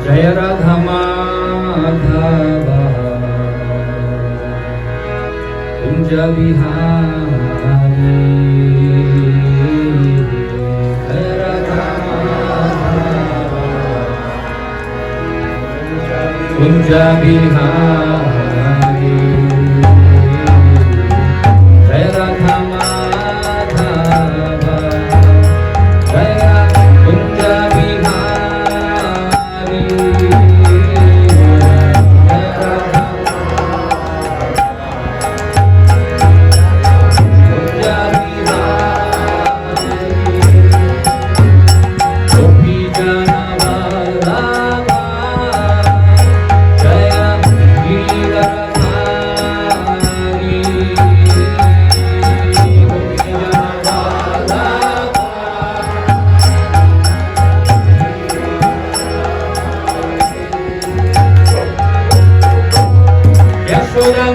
जय राधा माधव कुंज बिहारी जय राधा माधव कुंज बिहारी जय राधा माधव जय Kunj Bihari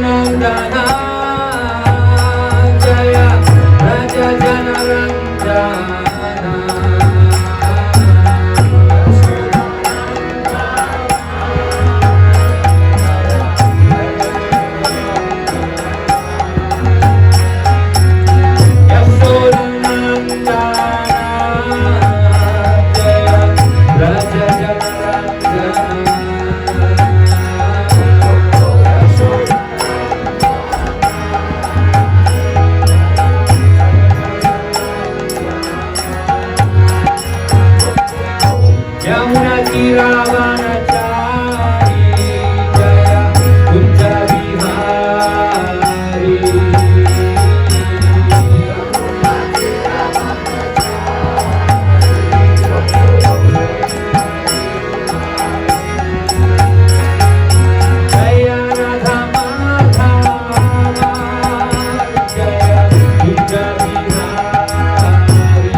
Nandana Jaya Raja Janaranjana Yashodanandana Jaya Raja Janaranjana Yamuna Kiravana Chari Jaya Kunja Vihari Jaya Radha Madhava Jaya Kunja Vihari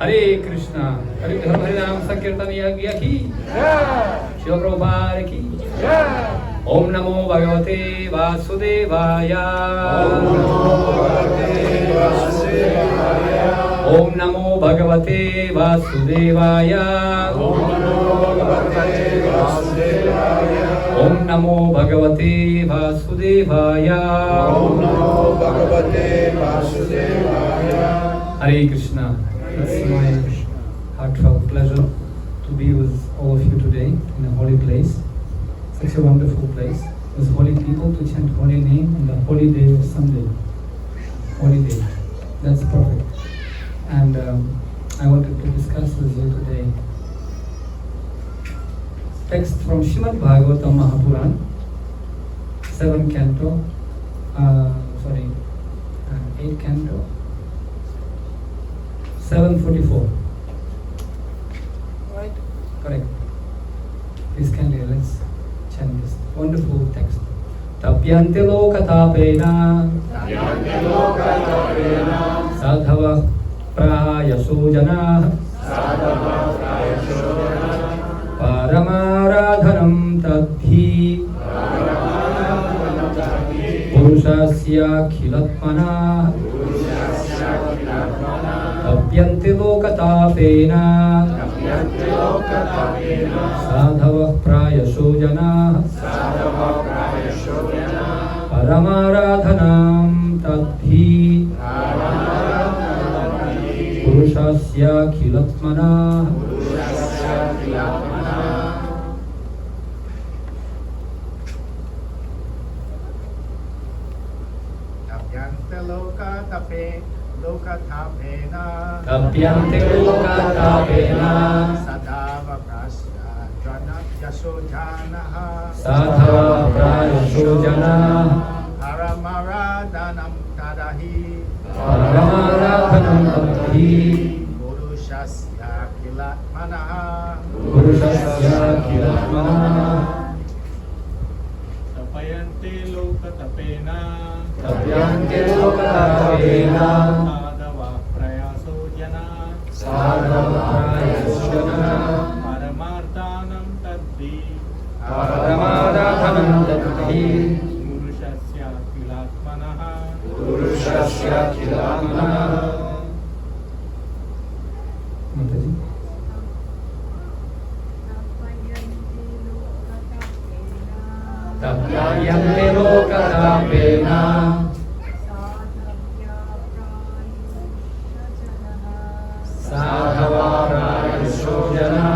Hare Krishna. Hare Dham Hare Ram Sankirtan Yagya ki. Shila Prabhupada ki. Om Namo Bhagavate Vasudevaya. Om Namo Bhagavate Vasudevaya. Om Namo Bhagavate Vasudevaya. Hare Krishna. It's my heartfelt pleasure to be with all of you today in a holy place. Such a wonderful place with holy people to chant holy name on the holy day of Sunday. Holy day. That's perfect. And I wanted to discuss with you today text from Srimad Bhagavatam Mahapuran, 7th canto, 8th canto, 744. Right? Correct. Please kindly let's chant this wonderful text. Tapyante lokatapena sadhava prayaso jana paramaradhanam tadhi purushasya khilatmana tapyante lokatapena sadhava prayaso jana paramaradhanam tadhi purushasya khilatmana. Tapyante lokatapena sadhava prayasho jana paramaradhanam tadhi purushasya khilatmana. Tapyante lokatapena sadhava prayaso jana paramarthanam tadhi purushasya khilatmana. Mataji. Tapyante lokatapena sadhava prayasho jana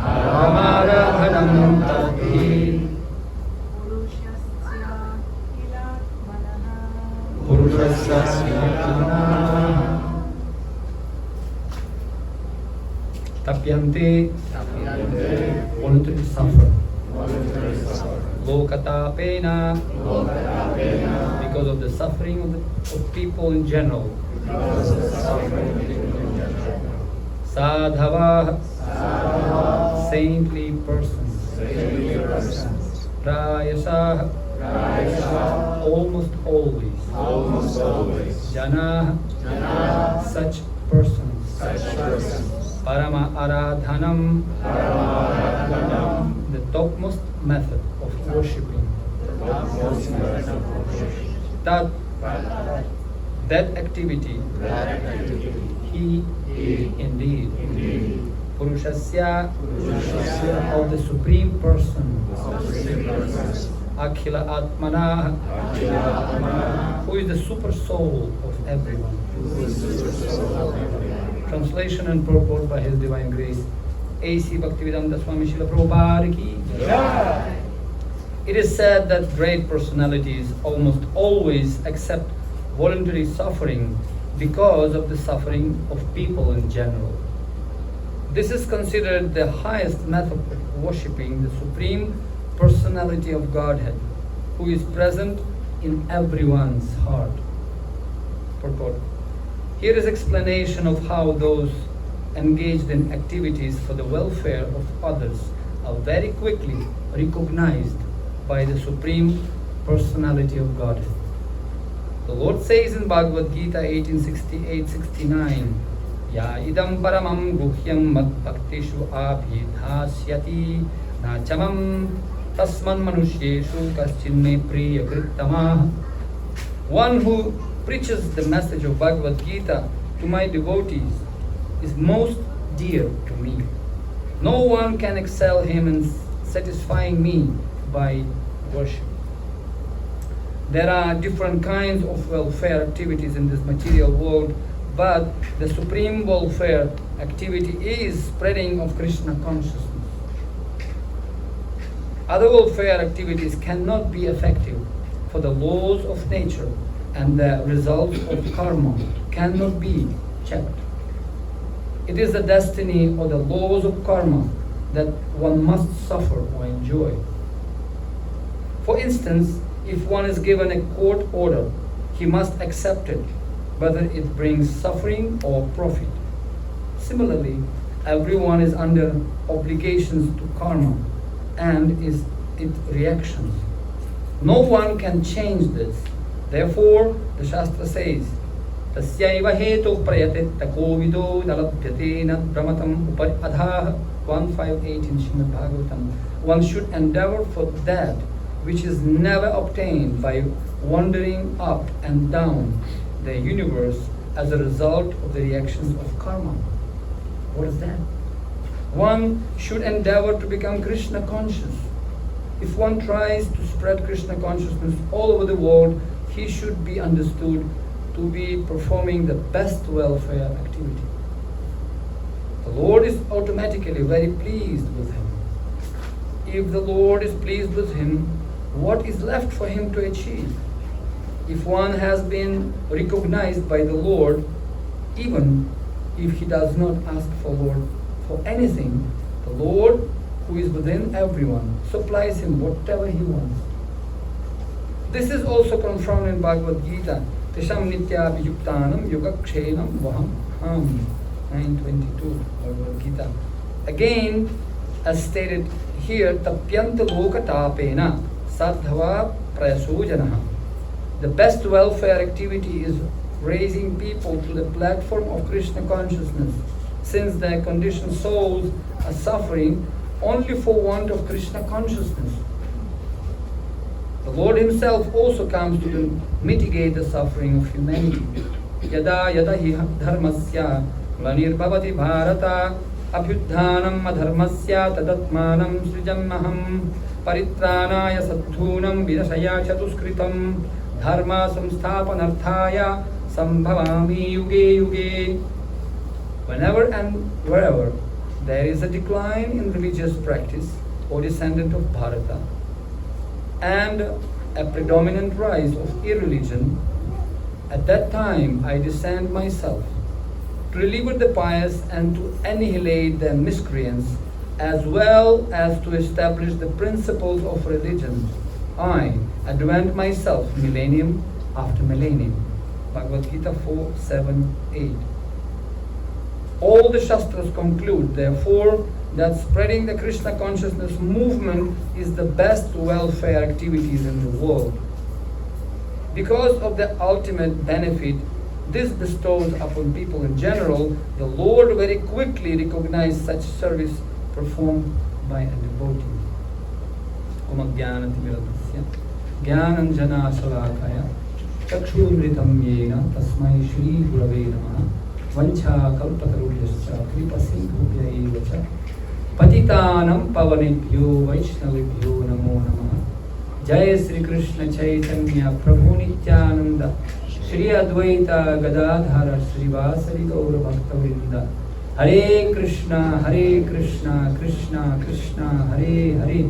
paramaradhanam tadhi purushasya khilatmana. Tapyante, voluntary suffer. Lokatapena, because of the suffering of people in general. Sadhava, saintly persons. Prayasa, almost always. Jana, such persons. Parama aradhanam, the topmost method of worshipping. That activity, he indeed. Purushasya, of the Supreme Person. Akhila Atmana, who is the super soul of everyone. Translation and purport by His Divine Grace, A.C. Bhaktivedanta Swami Srila Prabhupada ki. It is said that great personalities almost always accept voluntary suffering because of the suffering of people in general. This is considered the highest method of worshipping the Supreme Personality of Godhead, who is present in everyone's heart. Purport. Here is explanation of how those engaged in activities for the welfare of others are very quickly recognized by the Supreme Personality of Godhead. The Lord says in Bhagavad Gita 18:68-69, Ya idam paramam guhyam mat bhaktishu abhidhasyati nachamam tasman manushyeshu kaschinme priya krittama. One who preaches the message of Bhagavad Gita to my devotees is most dear to me. No one can excel him in satisfying me by worship. There are different kinds of welfare activities in this material world, but the supreme welfare activity is spreading of Krishna consciousness. Other welfare activities cannot be effective, for the laws of nature and the results of karma cannot be checked. It is the destiny or the laws of karma that one must suffer or enjoy. For instance, if one is given a court order, he must accept it, whether it brings suffering or profit. Similarly, everyone is under obligations to karma and its reactions. No one can change this. Therefore, the Shastra says, Tasyaiva hetu prayatit takovido nalabhyate nad brahmatam upar adha 158 in Srimad Bhagavatam. One should endeavor for that which is never obtained by wandering up and down the universe as a result of the reactions of karma. What is that? One should endeavor to become Krishna conscious. If one tries to spread Krishna consciousness all over the world, he should be understood to be performing the best welfare activity. The Lord is automatically very pleased with him. If the Lord is pleased with him, what is left for him to achieve? If one has been recognized by the Lord, even if he does not ask for anything, the Lord, who is within everyone, supplies him whatever he wants. This is also confirmed in Bhagavad Gita. Tisham nitya vijuktanam yogakshenam vaham ham 9:22 Bhagavad Gita. Again, as stated here, tapyanta lokatapena sadhava prayasojanaha. The best welfare activity is raising people to the platform of Krishna consciousness, since their conditioned souls are suffering only for want of Krishna consciousness. The Lord himself also comes to mitigate the suffering of humanity. Yada yada hi dharmasya glanirbhavati bharata abhyudhanam adharmasya tadatmanam srijannaham paritranaya sadhunam vinashaya chatuskritam dharma samsthapanarthaya sambhavami yuge yuge. Whenever and wherever there is a decline in religious practice, O descendant of Bharata, and a predominant rise of irreligion, at that time I descend myself to deliver the pious and to annihilate the miscreants, as well as to establish the principles of religion. I advent myself millennium after millennium. Bhagavad Gita 4:7-8. All the Shastras conclude, therefore, that spreading the Krishna consciousness movement is the best welfare activities in the world. Because of the ultimate benefit this bestows upon people in general, the Lord very quickly recognized such service performed by a devotee. Om Jnanatimirandasya Jnananjana Shalakaya Chakshurmritam Yena Tasmai Shri Gurave Namaha Vancha Kalpatarubhyascha Kripasindhubhya Evacha Patitanam Pavanebhyo Vaishnavibhyo Namo Namaha. Jai Sri Krishna Chaitanya Prabhu Nityananda Shri Advaita Gadadhara Srivasari Gaura Bhaktavrinda. Hare Krishna Krishna Krishna Hare Hare,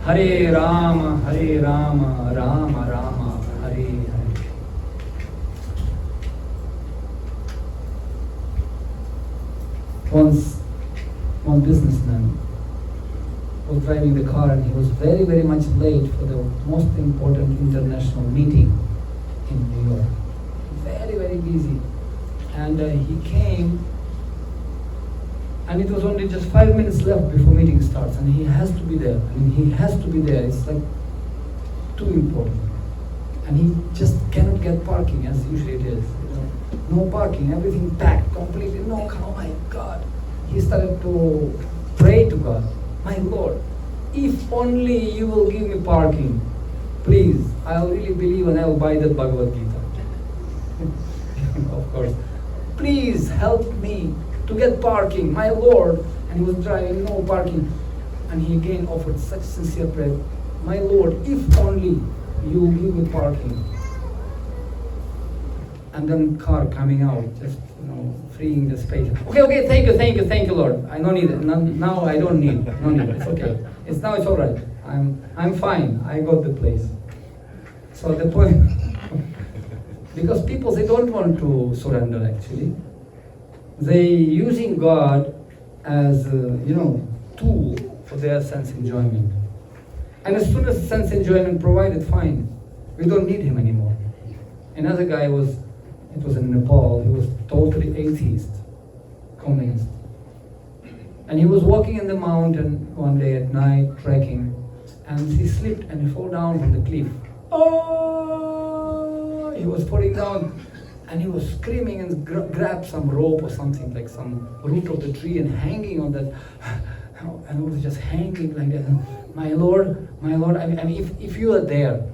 Hare Rama Rama Rama Hare Hare. Once, one businessman was driving the car and he was very, very much late for the most important international meeting in New York. Very, very busy. And he came, and it was only just 5 minutes left before meeting starts, and he has to be there. I mean, he has to be there. It's like too important. and he just cannot get parking as usually it is. No parking, everything packed completely. No, oh my God. He started to pray to God. My Lord, if only you will give me parking, please, I'll really believe and I'll buy that Bhagavad Gita. Of course. Please help me to get parking, my Lord. And he was driving, no parking. And he again offered such sincere prayer. My Lord, if only you give me parking. And then car coming out, just freeing the space. Okay, thank you, Lord. I don't need it. Now I don't need. No need. It's okay. It's all right. I'm fine. I got the place. So the point, because people, they don't want to surrender actually. They using God as tool for their sense enjoyment. And as soon as sense enjoyment provided, fine. We don't need him anymore. Another guy was in Nepal, he was totally atheist, communist. And he was walking in the mountain one day at night, trekking, and he slipped and he fell down from the cliff. Oh! He was falling down, and he was screaming and grabbed some rope or something, like some root of the tree, and hanging on that, and he was just hanging like that. My Lord, I mean, if you are there,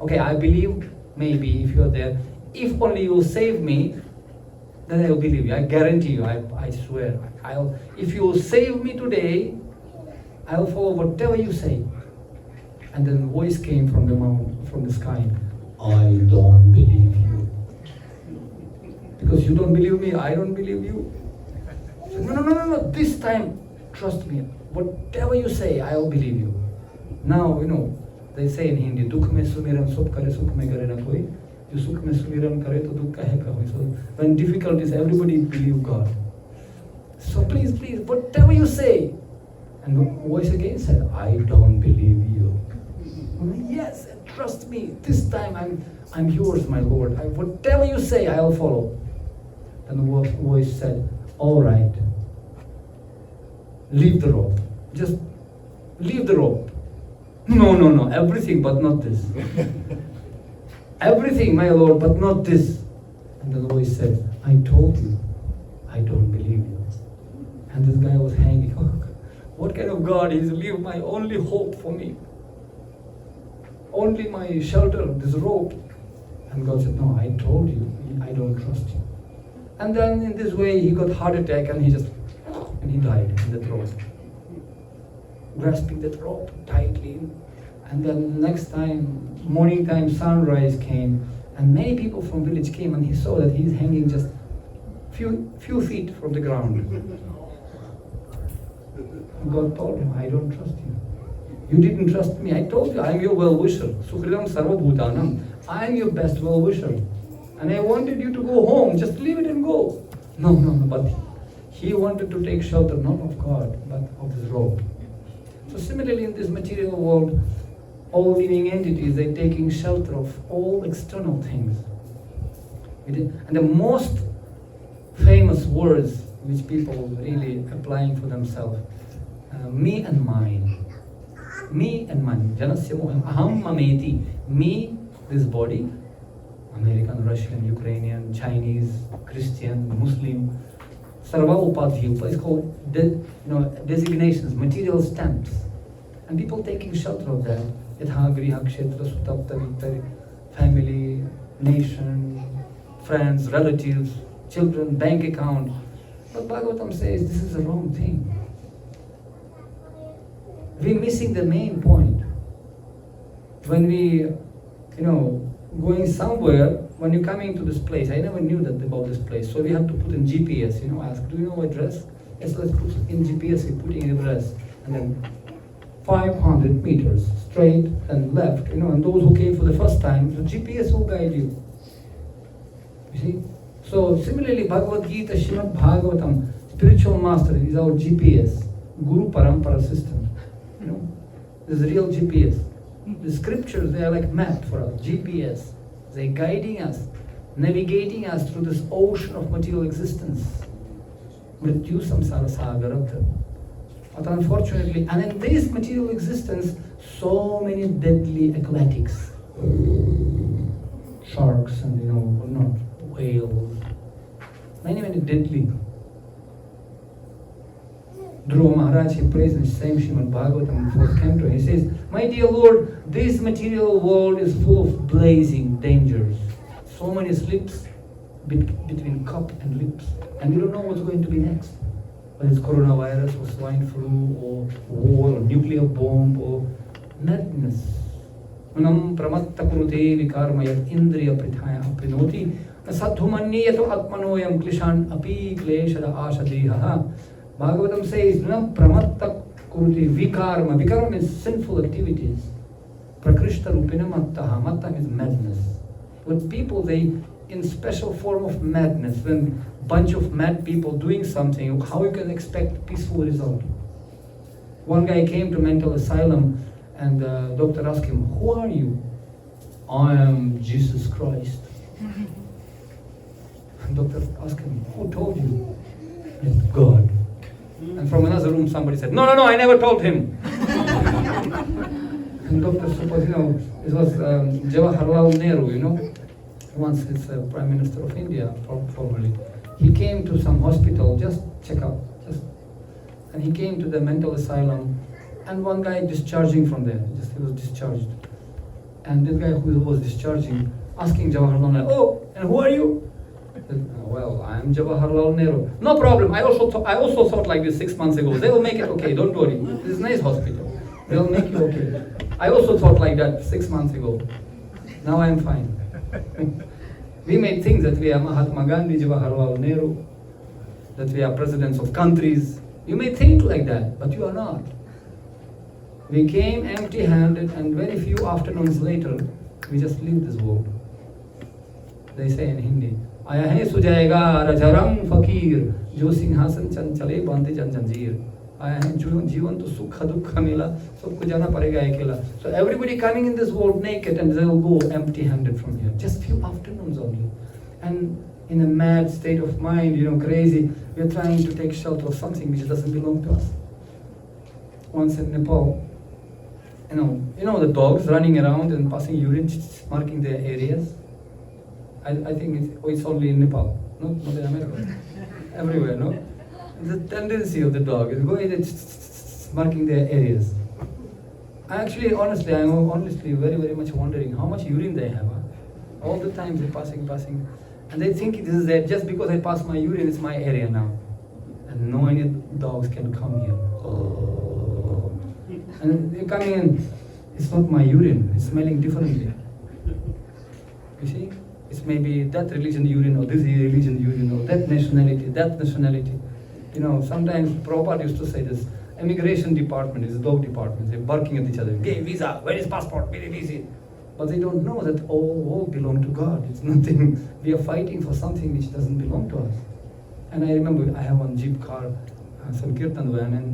okay, I believe maybe if you are there, if only you will save me, then I will believe you. I guarantee you, I swear. If you will save me today, I will follow whatever you say. And then a voice came from the mountain, from the sky. I don't believe you. Because you don't believe me, I don't believe you. So, no. This time, trust me. Whatever you say, I will believe you. Now, they say in Hindi, Dukh mein sumiran sab kare, sukh mein kare na koi. So when difficulties, everybody believe God. So please, whatever you say. And the voice again said, I don't believe you. Yes, trust me, this time I'm yours, my Lord. Whatever you say, I'll follow. And the voice said, all right, leave the rope. Just leave the rope. No, everything but not this. Everything, my Lord, but not this. And the voice said, I told you, I don't believe you. And this guy was hanging. Oh, what kind of God is leave my only hope for me? Only my shelter, this rope. And God said, no, I told you, I don't trust you. And then in this way, he got heart attack and he died in that rope. Grasping that rope tightly. And then next time, morning time, sunrise came, and many people from village came, and he saw that he's hanging just few feet from the ground. And God told him, I don't trust you. You didn't trust me. I told you, I am your well-wisher. Sukridam sarvabhutanam. I am your best well-wisher. And I wanted you to go home. Just leave it and go. No. But he wanted to take shelter, not of God, but of this rope. So similarly, in this material world, all living entities, they're taking shelter of all external things. And the most famous words which people really applying for themselves, me and mine. Me and mine. Janasya moham aham mameti. Me, this body, American, Russian, Ukrainian, Chinese, Christian, Muslim, sarva upadhi. It's called designations, material stamps. And people taking shelter of that. Family, nation, friends, relatives, children, bank account. But Bhagavatam says this is the wrong thing. We're missing the main point. When we, going somewhere, when you're coming to this place, I never knew that about this place, so we have to put in GPS, ask, do you know address? Yes, let's put in GPS, we're putting in address. And then 500 meters straight and left, and those who came for the first time, the GPS will guide you. You see? So similarly, Bhagavad Gita, Srimad Bhagavatam, spiritual master is our GPS, Guru Parampara system. This is real GPS. The scriptures, they are like map for us, GPS. They're guiding us, navigating us through this ocean of material existence. Mrityu samsara sagarata. But unfortunately, and in this material existence, so many deadly aquatics sharks and not whales. Many deadly. Dhruva Maharaj, he prays in the same Srimad Bhagavatam 4th canto. He says, "My dear Lord, this material world is full of blazing dangers. So many slips between cup and lips, and we don't know what's going to be next. Whether it's coronavirus or swine flu or war or nuclear bomb or madness. Manam pramatta kurute vikarmayat indriya prithaya prinoti sadhumanniyato atmanoyam klishan api kleshada ashadeha." Bhagavatam says, "Manam pramatta kurute vikarma." Vikarma means sinful activities. Prakrishta rupina mattaha. Matta means madness. When people, they in special form of madness, when bunch of mad people doing something, how you can expect peaceful result? One guy came to mental asylum and the doctor asked him, "Who are you?" "I am Jesus Christ." And doctor asked him, "Who told you?" "It's God." And from another room somebody said, No, I never told him." And doctor supposed, it was Jawaharlal Nehru, once it's Prime Minister of India, probably. He came to some hospital, just check up, and he came to the mental asylum, and one guy discharging from there, he was discharged. And this guy who was discharging, asking Jawaharlal Nehru, "Oh, and who are you?" He said, "Well, I am Jawaharlal Nehru." "No problem, I also thought like this 6 months ago. They will make it okay, don't worry. This is a nice hospital. They will make you okay. I also thought like that 6 months ago. Now I am fine." We may think that we are Mahatma Gandhi, Jawaharlal Nehru, that we are presidents of countries. You may think like that, but you are not. We came empty-handed, and very few afternoons later, we just leave this world. They say in Hindi, "Aya hai sujayega rajaram fakir, jo sinhasan chanchale bande jan janjeer." Aya hai जीवन तो सुख दुख मिला, सबको जाना पड़ेगा अकेला. So everybody coming in this world naked, and they will go empty-handed from here. Just few afternoons only. And in a mad state of mind, crazy, we are trying to take shelter of something which doesn't belong to us. Once in Nepal, the dogs running around and passing urine, marking their areas. I think it's only in Nepal, not in America. Everywhere, no? The tendency of the dog is going and marking their areas. I'm honestly very, very much wondering how much urine they have. All the time they're passing, and they think this is there. Just because I pass my urine, it's my area now, and no any dogs can come here. And they're coming in. It's not my urine. It's smelling differently. You see, it's maybe that religion urine, or this religion urine, or that nationality. Sometimes Prabhupada used to say this. Immigration department is dog department. They're barking at each other. "Hey, visa, where is passport? Very busy." But they don't know that all belong to God. It's nothing. We are fighting for something which doesn't belong to us. And I remember I have one jeep car, some kirtan van, and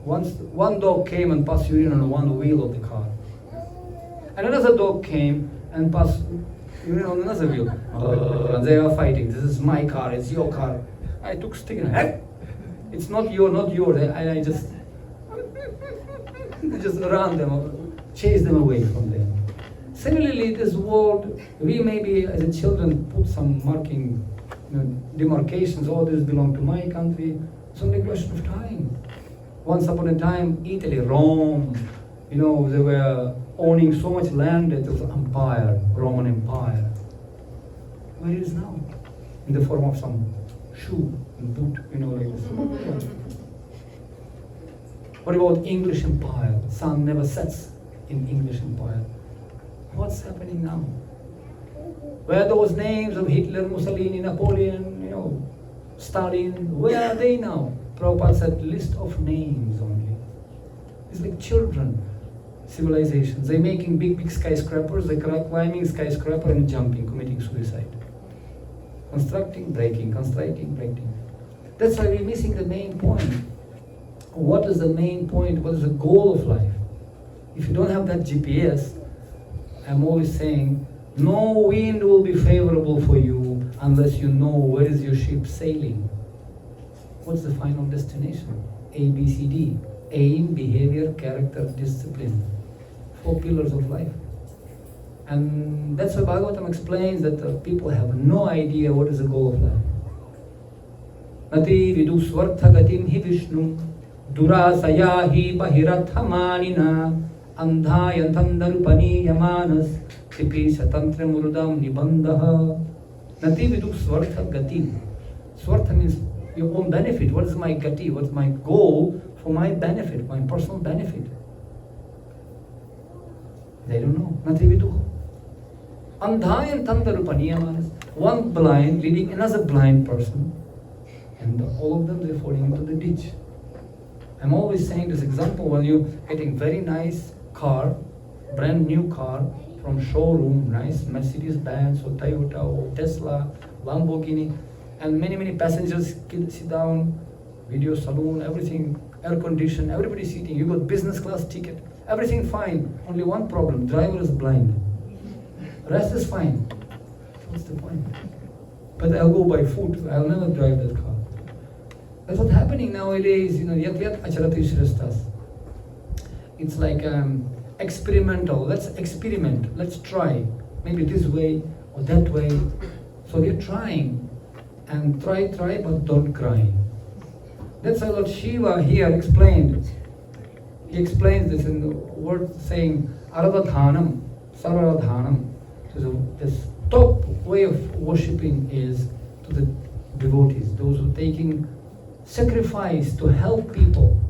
once one dog came and passed urine on one wheel of the car. And another dog came and passed urine on another wheel. And they are fighting. "This is my car, it's your car." I took stick and hey, it's not yours. I just ran them, chase them away from there. Similarly, this world, we maybe as a children put some marking, demarcations. "Oh, this belongs to my country." It's only a question of time. Once upon a time, Italy, Rome, they were owning so much land that it was empire, Roman Empire. Where it is now? In the form of some shoe and boot, like this. What about English Empire? The sun never sets in English Empire. What's happening now? Where are those names of Hitler, Mussolini, Napoleon, Stalin? Where are they now? Prabhupada said, list of names only. It's like children, civilizations. They're making big skyscrapers, they're climbing skyscraper and jumping, committing suicide. Constructing, breaking, constructing, breaking. That's why we're missing the main point. What is the main point? What is the goal of life? If you don't have that GPS, I'm always saying, no wind will be favorable for you unless you know where is your ship sailing. What's the final destination? A, B, C, D. Aim, behavior, character, discipline. 4 pillars of life. And that's why Bhagavatam explains that people have no idea what is the goal of life. Nati vidu swartha gatim hi Vishnu durasaya hi bahirathamanina andhayantam darupani yamanas tipi satantra murudam nibandaha. Nati vidu swartha gatim. Swartha means your own benefit. What is my gati? What is my goal for my benefit, my personal benefit? They don't know. Nati vidu. Andhayantam darupani yamanas. One blind leading another blind person. And all of them, they're falling into the ditch. I'm always saying this example when you're getting very nice car, brand new car from showroom, nice Mercedes-Benz or Toyota or Tesla, Lamborghini, and many passengers sit down, video saloon, everything, air conditioned, everybody sitting, you got business class ticket, everything fine, only one problem, driver is blind. Rest is fine. What's the point? But I'll go by foot, I'll never drive that car. That's what's happening nowadays, yat acharati shresttas. It's like experimental. Let's experiment. Let's try. Maybe this way or that way. So we're trying. And try, but don't cry. That's how Lord Shiva here explained. He explains this in the word saying, Aradhanam, Saradhanam. So this top way of worshipping is to the devotees, those who are taking sacrifice to help people.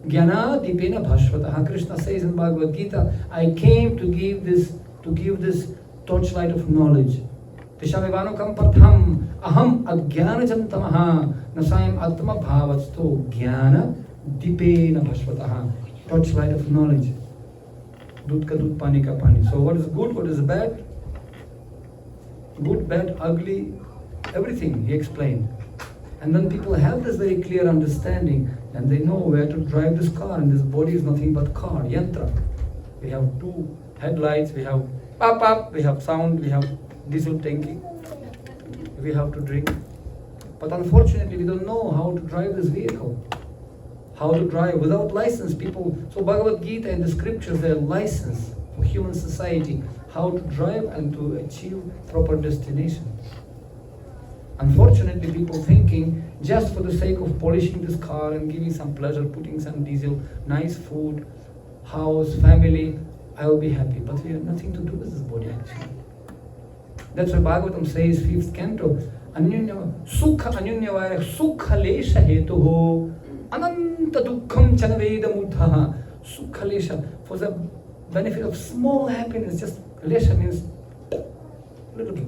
Jnana dipena bhashvataha. Krishna says in Bhagavad Gita, I came to give this torchlight of knowledge. Tishavivanukam patham aham ajnana tamaha nasayam atma bhavasto jnana dipena bhashvataha. Torchlight of knowledge. Dud ka dud, pani ka pani. So what is good, what is bad? Good, bad, ugly, everything he explained. And then people have this very clear understanding and they know where to drive this car, and this body is nothing but car, yantra. We have two headlights, we have pop, we have sound, we have diesel tanking, we have to drink. But unfortunately we don't know how to drive this vehicle. How to drive without license. People, so Bhagavad Gita and the scriptures, they are license for human society, how to drive and to achieve proper destination. Unfortunately, people thinking just for the sake of polishing this car and giving some pleasure, putting some diesel, nice food, house, family, I will be happy. But we have nothing to do with this body actually. That's why Bhagavatam says, 5th canto, Sukha anyunyavaya sukha lesha hetuho ananta dukkham chanaveda mudhaha. Sukha lesha, for the benefit of small happiness, just lesha means little bit.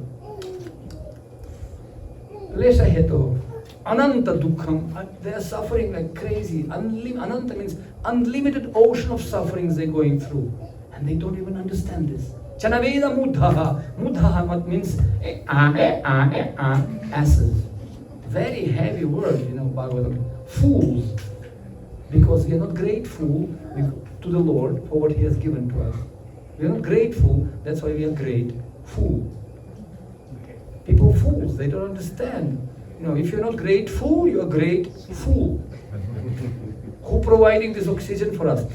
Lesha hetu, ananta dukkham, they are suffering like crazy. Ananta means unlimited ocean of sufferings they're going through. And they don't even understand this. Chanaveda mudhaha. Mudhaha means asses. Very heavy word, Bhagavatam. Fools. Because we are not grateful to the Lord for what He has given to us. We are not grateful, that's why we are great fool. People fools, they don't understand. If you're not grateful, you're a great fool. Who providing this oxygen for us?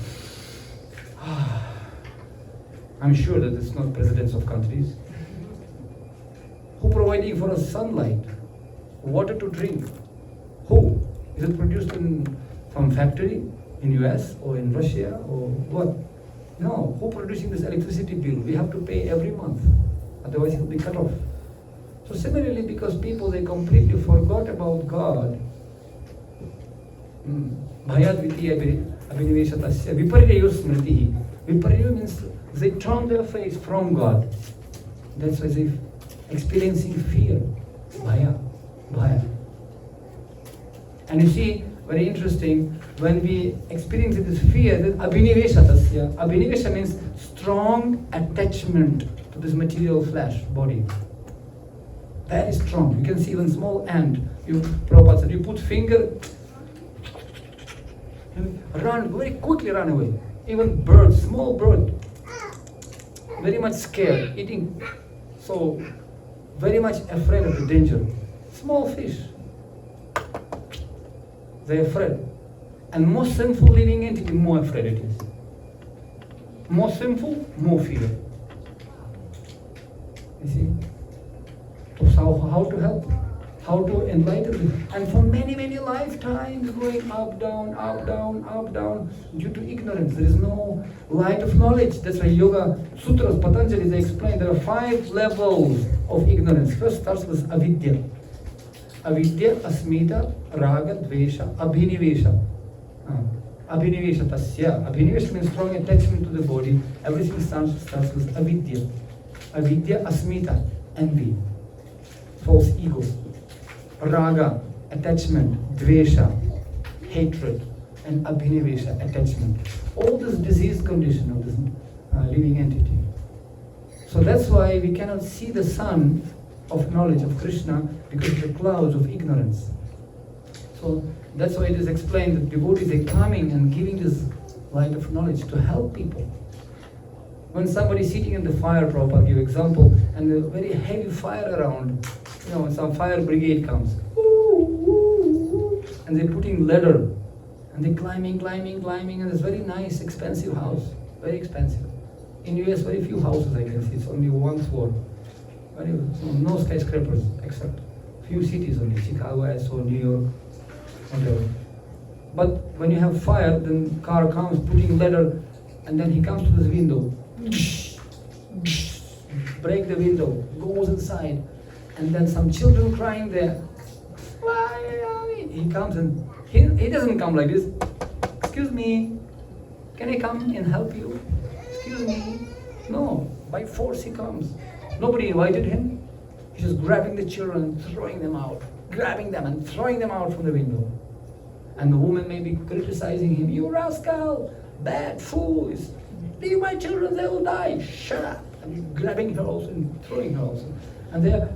I'm sure that it's not presidents of countries. Who providing for us sunlight, water to drink? Who? Is it produced from factory in US or in Russia or what? No. Who producing this electricity bill? We have to pay every month. Otherwise it will be cut off. So similarly, because people, they completely forgot about God. Bhayadvitiya abhiniveshatasya viparyayo smritihi. Viparyayo means they turn their face from God. That's why they're experiencing fear. Bhaya. And you see, very interesting, when we experience this fear, this abhiniveshatasya. Abhinivesha means strong attachment to this material flesh, body. Very strong. You can see even small ant. Prabhupada said, you put finger, run, very quickly run away. Even birds, small bird, very much scared, eating, so very much afraid of the danger. Small fish, they're afraid. And more sinful living entity, more afraid it is. More sinful, more fear. You see? So how to help? How to enlighten them? And for many, many lifetimes going up, down, up, down, up, down, due to ignorance. There is no light of knowledge. That's why Yoga Sutras, Patanjali, they explain there are 5 levels of ignorance. First starts with avidya. Avidya, asmita, raga, dvesha, abhinivesha. Abhinivesha tasya. Abhinivesha means strong attachment to the body. Everything starts with avidya. Avidya, asmita, envy, false ego. Raga, attachment, dvesha, hatred, and abhinivesha, attachment. All this disease condition of this living entity. So that's why we cannot see the sun of knowledge of Krishna because of the clouds of ignorance. So that's why it is explained that devotees are coming and giving this light of knowledge to help people. When somebody is sitting in the fire, Prabhupada give example, and a very heavy fire around, some fire brigade comes, and they're putting ladder, and they're climbing, and it's very nice, expensive house, very expensive. In US, very few houses I can see, it's only one floor. No skyscrapers, except few cities only, Chicago, I saw, New York, whatever. But when you have fire, then car comes, putting ladder, and then he comes to this window, break the window, goes inside, and then some children crying there. He comes and he doesn't come like this. Excuse me, can I come and help you? Excuse me. No, by force he comes. Nobody invited him. He's just grabbing the children and throwing them out, grabbing them and throwing them out from the window. And the woman may be criticizing him, you rascal, bad fool, leave my children, they will die, shut up. And grabbing her also and throwing her also. And they're,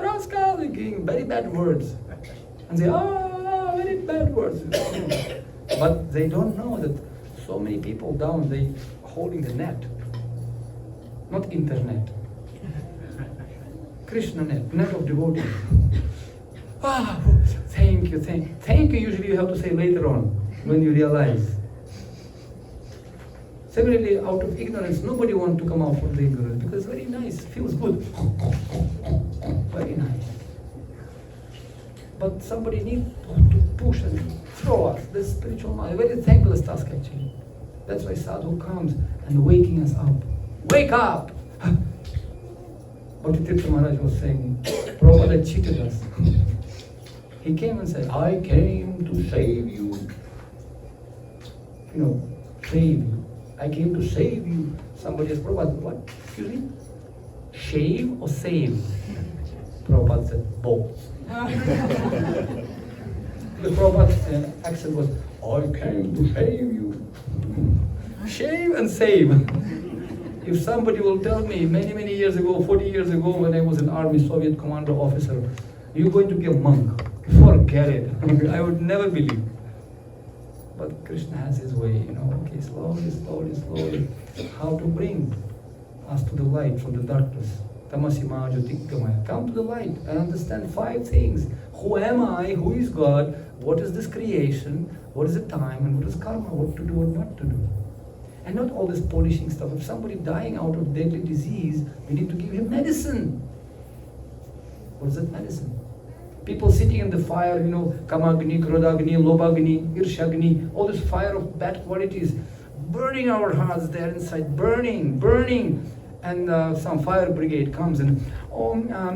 rascal, they're giving very bad words. And they, very bad words. But they don't know that so many people down, they holding the net. Not internet. Krishna net of devotees. Thank you usually you have to say later on, when you realize. Similarly, out of ignorance, nobody wants to come out from the ignorance because it's very nice, feels good. Very nice. But somebody needs to push and throw us, this spiritual mind. A very thankless task actually. That's why sadhu comes and waking us up. Wake up! Bhakti Tirtha Maharaj was saying, Prabhupada cheated us. He came and said, I came to save you. Save you. I came to save you. Somebody says, Prabhupada, what? Excuse me? Shave or save? Prabhupada said, both. The Prabhupada's accent was, I came to save you. Shave and save. If somebody will tell me many, many years ago, 40 years ago, when I was an army Soviet commando officer, you're going to be a monk, forget it. I would never believe. But Krishna has his way, okay, slowly, how to bring us to the light from the darkness. Tamasima jyotikgamaya. Come to the light and understand 5 things. Who am I? Who is God? What is this creation? What is the time? And what is karma? What to do or not to do? And not all this polishing stuff. If somebody dying out of deadly disease, we need to give him medicine. What is that medicine? People sitting in the fire, Kamagni, Krodagni, Lobagni, Irshagni, all this fire of bad qualities, burning our hearts there inside, burning. And some fire brigade comes and,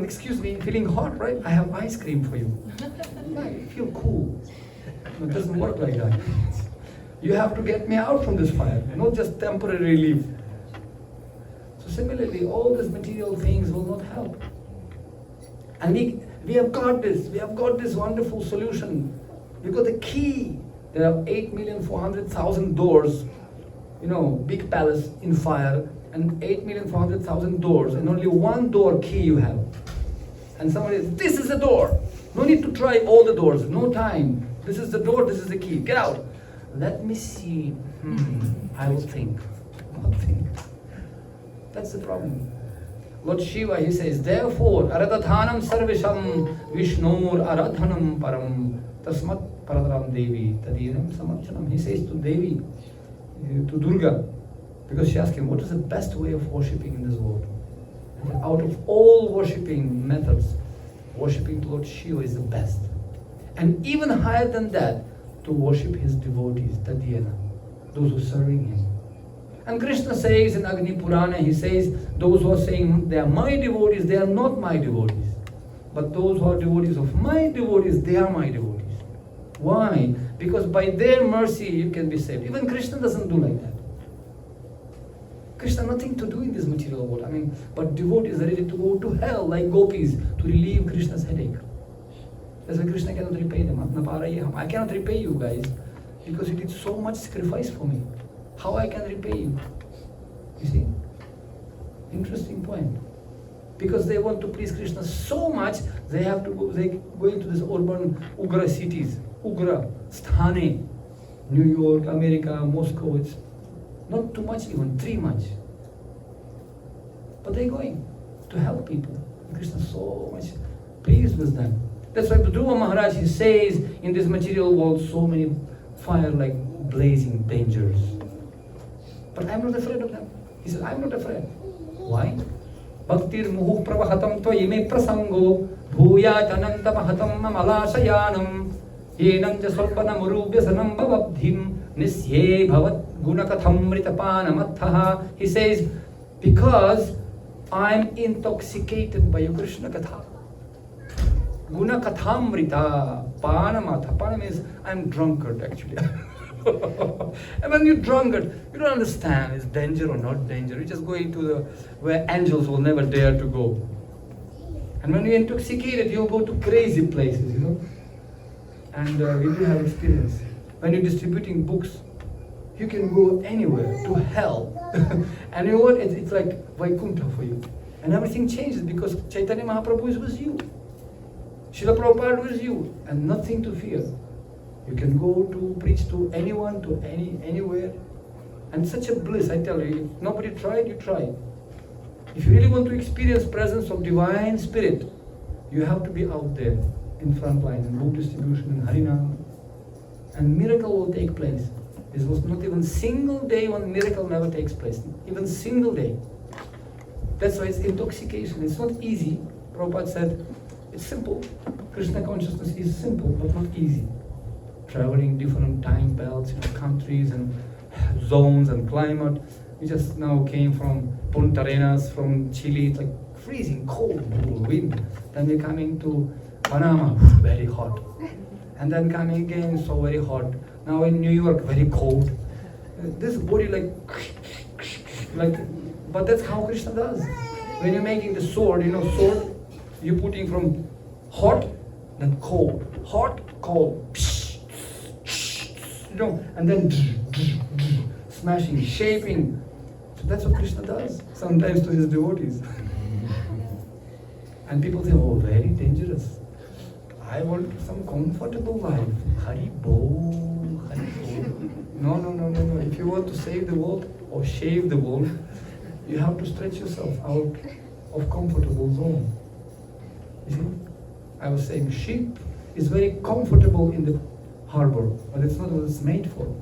excuse me, feeling hot, right? I have ice cream for you. I feel cool. It doesn't work like that. You have to get me out from this fire, not just temporary relief. So similarly, all these material things will not help. And we have got this wonderful solution. We've got the key. There are 8,400,000 doors, big palace in fire, and 8,400,000 doors, and only one door key you have. And somebody says, this is the door. No need to try all the doors, no time. This is the door, this is the key, get out. Let me see, I will think. Not think. That's the problem. Lord Shiva, he says, therefore, aradhathanam sarvisham vishnur aradhanam param tasmat paradram devi tadinam samarchanam. He says to Devi, to Durga, because she asked him, what is the best way of worshipping in this world? Out of all worshipping methods, worshipping Lord Shiva is the best. And even higher than that, to worship his devotees, Tadyena, those who are serving him. And Krishna says in Agni Purana, he says, those who are saying they are my devotees, they are not my devotees. But those who are devotees of my devotees, they are my devotees. Why? Because by their mercy you can be saved. Even Krishna doesn't do like that. Krishna nothing to do in this material world. But devotees are ready to go to hell like gopis to relieve Krishna's headache. That's why Krishna cannot repay them. I cannot repay you guys because you did so much sacrifice for me. How I can repay you? You see? Interesting point. Because they want to please Krishna so much, they have to go. They go into these urban Ugra cities, Ugra, Sthane, New York, America, Moscow. It's not too much, even 3 much. But they're going to help people. Krishna is so much pleased with them. That's why Dhruva Maharaj, he says, in this material world, so many fire like blazing dangers. But I'm not afraid of them. He said, I'm not afraid. Why? Bhaktir muhu pravahatam tvayime prasango bhuyat anantamahatam mamalashayanam yenanja svalpanam urubhyasanam bhavabdhim nisye bhavat gunakatham ritapanam. He says, because I'm intoxicated by your Krishna Katha. Gunakathamrita panamatha. Pana means I'm drunkard actually. And when you're drunkard, you don't understand is danger or not danger. You just go into where angels will never dare to go. And when you're intoxicated, you'll go to crazy places, you know. And we do have experience. When you're distributing books, you can go anywhere, to hell. And you know what? It's like Vaikuntha for you. And everything changes because Chaitanya Mahaprabhu is with you. Srila Prabhupada was you, and nothing to fear. You can go to preach to anyone, to anywhere. And such a bliss, I tell you, if nobody tried, you try. If you really want to experience presence of divine spirit, you have to be out there in front line, in book distribution, in Harinam. And miracle will take place. This was not even single day when miracle never takes place. Even single day. That's why it's intoxication. It's not easy. Prabhupada said, it's simple. Krishna consciousness is simple, but not easy. Traveling different time belts, countries and zones and climate. We just now came from Punta Arenas, from Chile. It's like freezing, cold, wind. Then we're coming to Panama, very hot. And then coming again, so very hot. Now in New York, very cold. This body like, but that's how Krishna does. When you're making the sword, sword, you're putting from hot, then cold, hot, cold, and then smashing, shaping. So that's what Krishna does, sometimes to his devotees. And people say, oh, very dangerous. I want some comfortable life. Hari Bol, Hari Bol. No. If you want to save the world or shave the world, you have to stretch yourself out of comfortable zone. You see? I was saying ship is very comfortable in the harbor, but it's not what it's made for.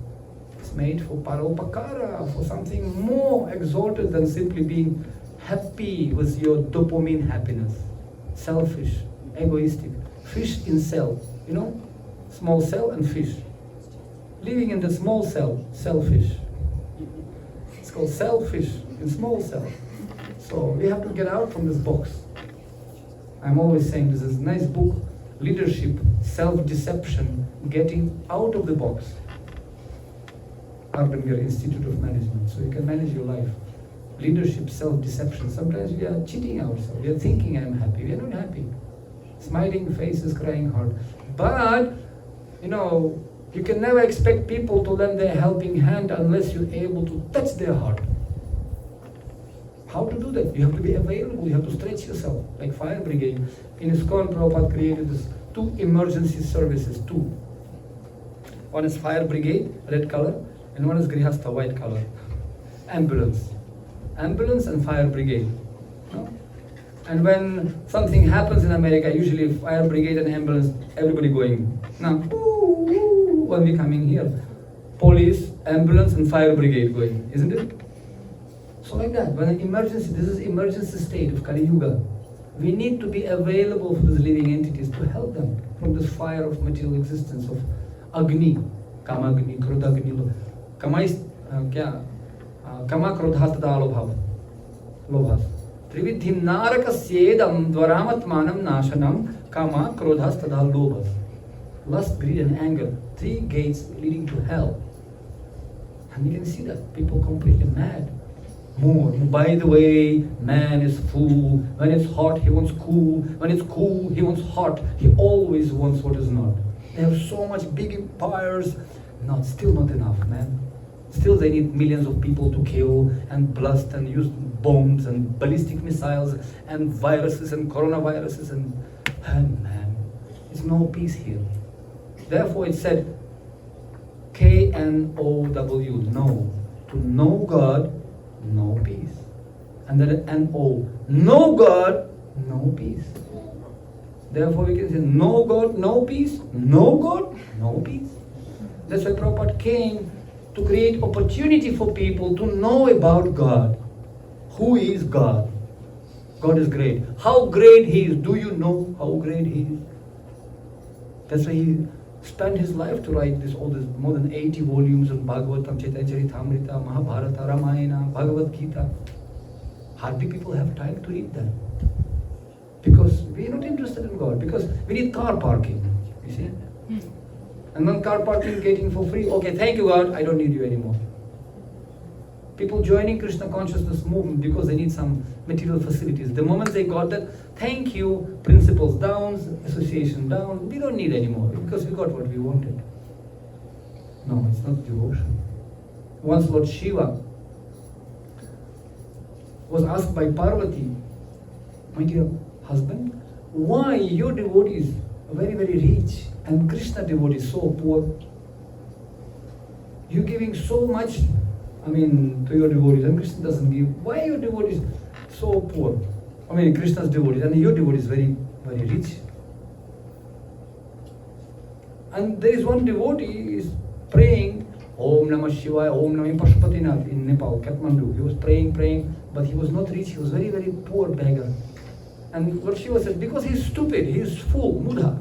It's made for paropakara, for something more exalted than simply being happy with your dopamine happiness. Selfish, egoistic. Fish in cell, small cell and fish. Living in the small cell, selfish. It's called selfish in small cell. So we have to get out from this box. I'm always saying this is a nice book, Leadership, Self-Deception, Getting Out of the Box. Ardanger Institute of Management, so you can manage your life. Leadership, self-deception. Sometimes we are cheating ourselves. We are thinking I'm happy. We are not happy. Smiling faces, crying heart. But, you can never expect people to lend their helping hand unless you're able to touch their heart. How to do that? You have to be available. You have to stretch yourself, like fire brigade. In ISKCON, Prabhupada created this 2 emergency services, 2. One is fire brigade, red color, and one is Grihastha, white color. Ambulance and fire brigade. And when something happens in America, usually fire brigade and ambulance, everybody going. Now, when we coming here, police, ambulance and fire brigade going, isn't it? So like that, when an emergency, this is emergency state of Kali Yuga, we need to be available for these living entities to help them from this fire of material existence, of Agni, Kama Agni, Krodha Agni, Kama Krodha Tada Lobhas. Trividhim Narakasyedam Dvaramatmanam Nashanam Kama Krodhas Tada Lobhas. Lust, greed and anger, 3 gates leading to hell. And you can see that people completely mad. More. By the way, man is fool. When it's hot, he wants cool. When it's cool, he wants hot. He always wants what is not. They have so much big empires. Still not enough, man. Still they need millions of people to kill and blast and use bombs and ballistic missiles and viruses and coronaviruses and man, there's no peace here. Therefore it said K-N-O-W, no. To know God, no peace. And then N-O, no God, no peace. Therefore we can say no God, no peace, no God, no peace. That's why Prabhupada came to create opportunity for people to know about God. Who is God? God is great. How great He is? Do you know how great He is? That's why He spent His life to write all this more than 80 volumes on Bhagavatam, Chaitanya Charitamrita, Mahabharata, Ramayana, Bhagavad Gita. Hardly people have time to read them. Because we are not interested in God. Because we need car parking. You see? And then car parking getting for free. Okay, thank you God, I don't need you anymore. People joining Krishna consciousness movement because they need some material facilities. The moment they got that, thank you, principles down, association down, we don't need anymore because we got what we wanted. No, it's not devotion. Once Lord Shiva was asked by Parvati, my dear husband, why your devotees are very, very rich and Krishna devotees so poor? You're giving so much to your devotees, and Krishna doesn't give. Why are your devotees so poor? Krishna's devotees, and your devotees very, very rich. And there is one devotee is praying, Om Namah Shivaya, Om Namah Pashupatinath in Nepal, Kathmandu. He was praying, but he was not rich. He was very, very poor beggar. And Lord Shiva said, because he is stupid, he is fool, mudha.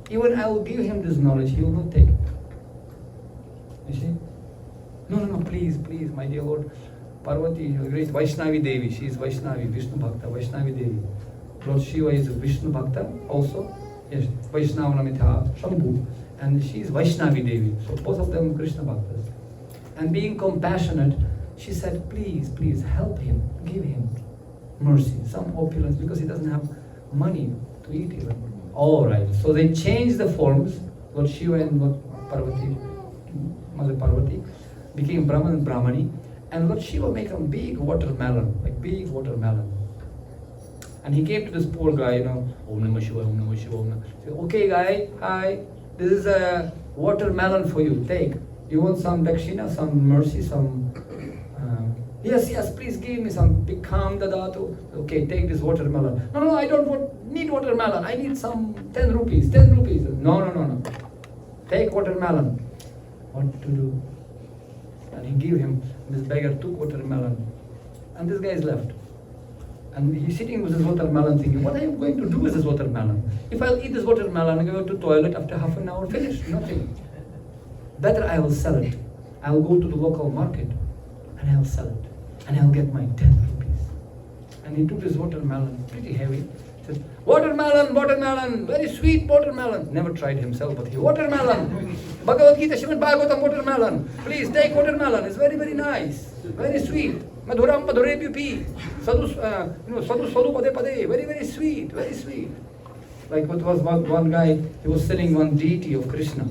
Even I will give him this knowledge, he will not take it. You see? No, please, my dear Lord. Parvati, great Vaishnavi Devi, she is Vaishnavi, Vishnu Bhakta, Vaishnavi Devi. Lord Shiva is a Vishnu Bhakta also. Yes, Vaishnava Namitha, Shambhu. And she is Vaishnavi Devi. So both of them Krishna Bhaktas. And being compassionate, she said, please, help him, give him mercy, some opulence, because he doesn't have money to eat even. Alright, so they changed the forms, Lord Shiva and Lord Parvati, Mother Parvati, became Brahman and Brahmani, and Lord Shiva made a big watermelon, And he came to this poor guy, Om Namah Shivaya, Om Namah Shivaya, Om Namah Shivaya. Okay guy, hi, this is a watermelon for you, take. You want some dakshina, some mercy, some... Yes, please give me some bikkham dadatu. Okay, take this watermelon. No, I don't need watermelon. I need some 10 rupees. No. Take watermelon. What to do? And he gave him, this beggar took watermelon. And this guy is left. And he's sitting with this watermelon thinking, what are you going to do with this watermelon? If I'll eat this watermelon and go to the toilet after half an hour, finish, nothing. Better I will sell it. I'll go to the local market and I'll sell it. And I'll get my 10 rupees. And he took this watermelon, pretty heavy. Said, watermelon, very sweet watermelon. Never tried himself, but he, watermelon. Bhagavad Gita, Srimad Bhagavatam, watermelon. Please take watermelon. It's very, very nice. Very sweet. Madhuram madhurebhyu pi. Sadhu pade pade. Very, very sweet. Very sweet. Like what was one guy, he was selling one deity of Krishna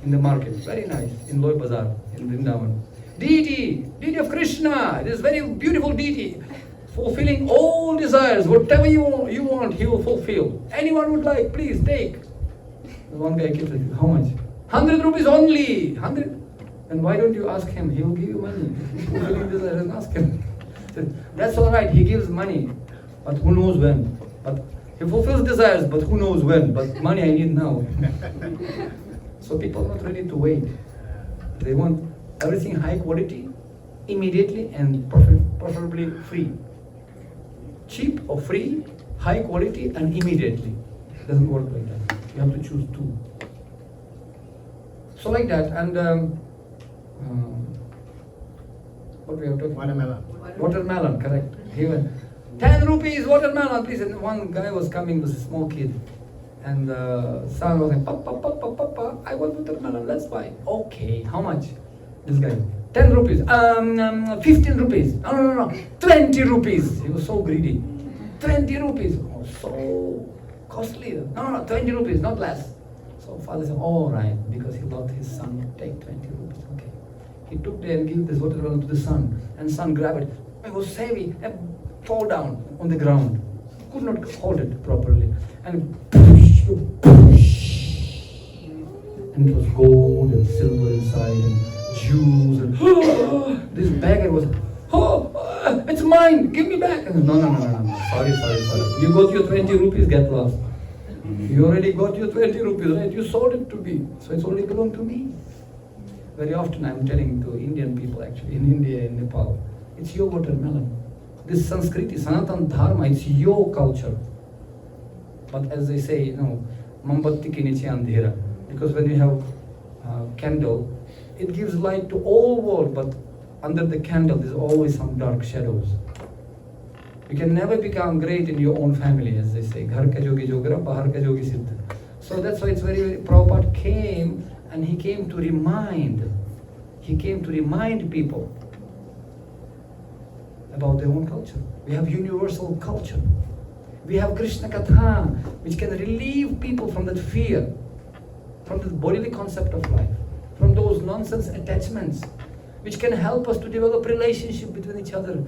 in the market. Very nice. In Loy Bazaar, in Vrindavan. Deity of Krishna. It is very beautiful deity. Fulfilling all desires. Whatever you want, he will fulfill. Anyone would like, please take. The one guy kept saying, how much? 100 rupees only. 100. And why don't you ask him? He will give you money. Fulfilling desires, and ask him. Said, that's all right. He gives money, but who knows when? But he fulfills desires, but who knows when? But money I need now. So people are not ready to wait. They want everything high quality, immediately and preferably free. Cheap or free, high quality and immediately. Doesn't work like that. You have to choose two. So like that, and what we have to watermelon, correct. He went 10 rupees watermelon, please. And one guy was coming with a small kid, and son was like, Papa, I want watermelon, let's buy. Okay, how much? This guy, 10 rupees, 15 rupees, no, 20 rupees. He was so greedy. 20 rupees, oh, so costly. No, 20 rupees, not less. So father said, all right, because he loved his son, take 20 rupees, okay. He took there and gave this watermelon to the son, and son grabbed it. It was heavy and fall down on the ground. Could not hold it properly. And and it was gold and silver inside and jewels and this beggar was, it's mine, give me back. And no, sorry. You got your 20 rupees, get lost. You already got your 20 rupees, right? You sold it to me, so it's only belong to me. Very often I'm telling to Indian people actually, in India, in Nepal, it's your watermelon. This Sanskriti, Sanatan Dharma, it's your culture. But as they say, Mombatti ki niche andhera. Because when you have candle, it gives light to all world, but under the candle there's always some dark shadows. You can never become great in your own family, as they say. Ghar ka jogi jogra, bahar ka jogi siddha. So that's why it's very Prabhupada came, and he came to remind people about their own culture. We have universal culture. We have Krishna Katha, which can relieve people from that fear, from the bodily concept of life, from those nonsense attachments, which can help us to develop relationship between each other,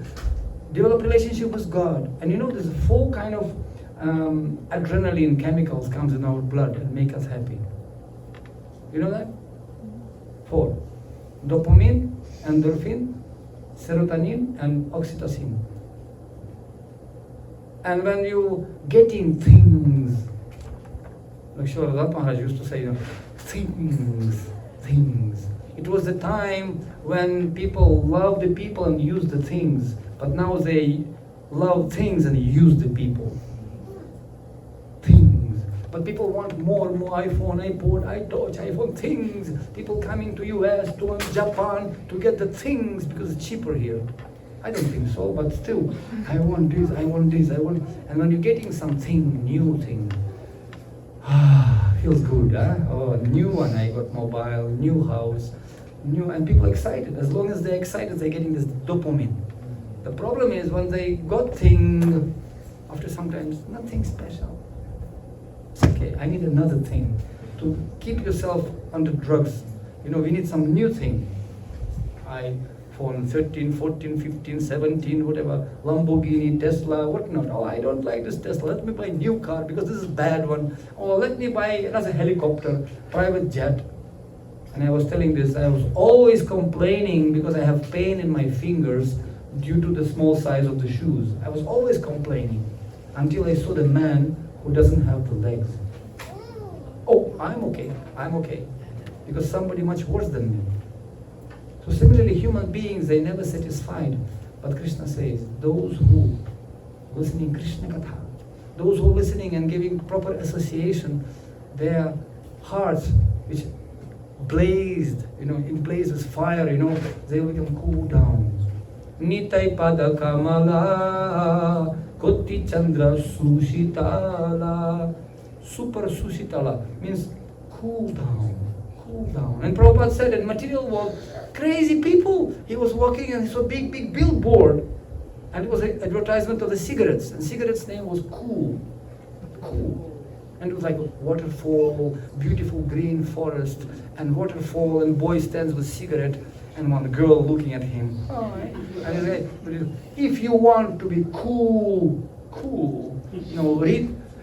develop relationship with God. And there's 4 kind of adrenaline chemicals comes in our blood and make us happy. You know that? 4. Dopamine, endorphin, serotonin, and oxytocin. And when you getting things, like Sri Radha Maharaj used to say, things. It was the time when people loved the people and used the things, but now they love things and use the people. Things. But people want more and more iPhone, iPod, iTouch, iPhone, things. People coming to US, to Japan to get the things because it's cheaper here. I don't think so, but still, I want this. And when you're getting something, new thing, feels good, huh? Oh, new one, I got mobile, new house, and people are excited. As long as they're excited, they're getting this dopamine. The problem is when they got thing, after sometimes, nothing special. It's okay, I need another thing. To keep yourself under drugs, we need some new thing. iPhone 13, 14, 15, 17, whatever, Lamborghini, Tesla, whatnot. Oh, I don't like this Tesla. Let me buy a new car because this is a bad one. Or let me buy another helicopter, private jet. And I was telling this, I was always complaining because I have pain in my fingers due to the small size of the shoes. I was always complaining until I saw the man who doesn't have the legs. Oh, I'm okay. Because somebody much worse than me. So similarly, human beings, they never satisfied. But Krishna says, those who listening Krishna Katha, those who listening and giving proper association, their hearts, which blazed, it blazes fire, they will become cool down. Nitai pada kamala, koti chandra sushitala. Super sushitala means cool down. And Prabhupada said in material world, crazy people. He was walking and he saw a big billboard, and it was an advertisement of the cigarettes, and cigarettes' name was Cool. And it was like waterfall, beautiful green forest, and waterfall, and boy stands with cigarette, and one girl looking at him. And he said, if you want to be cool,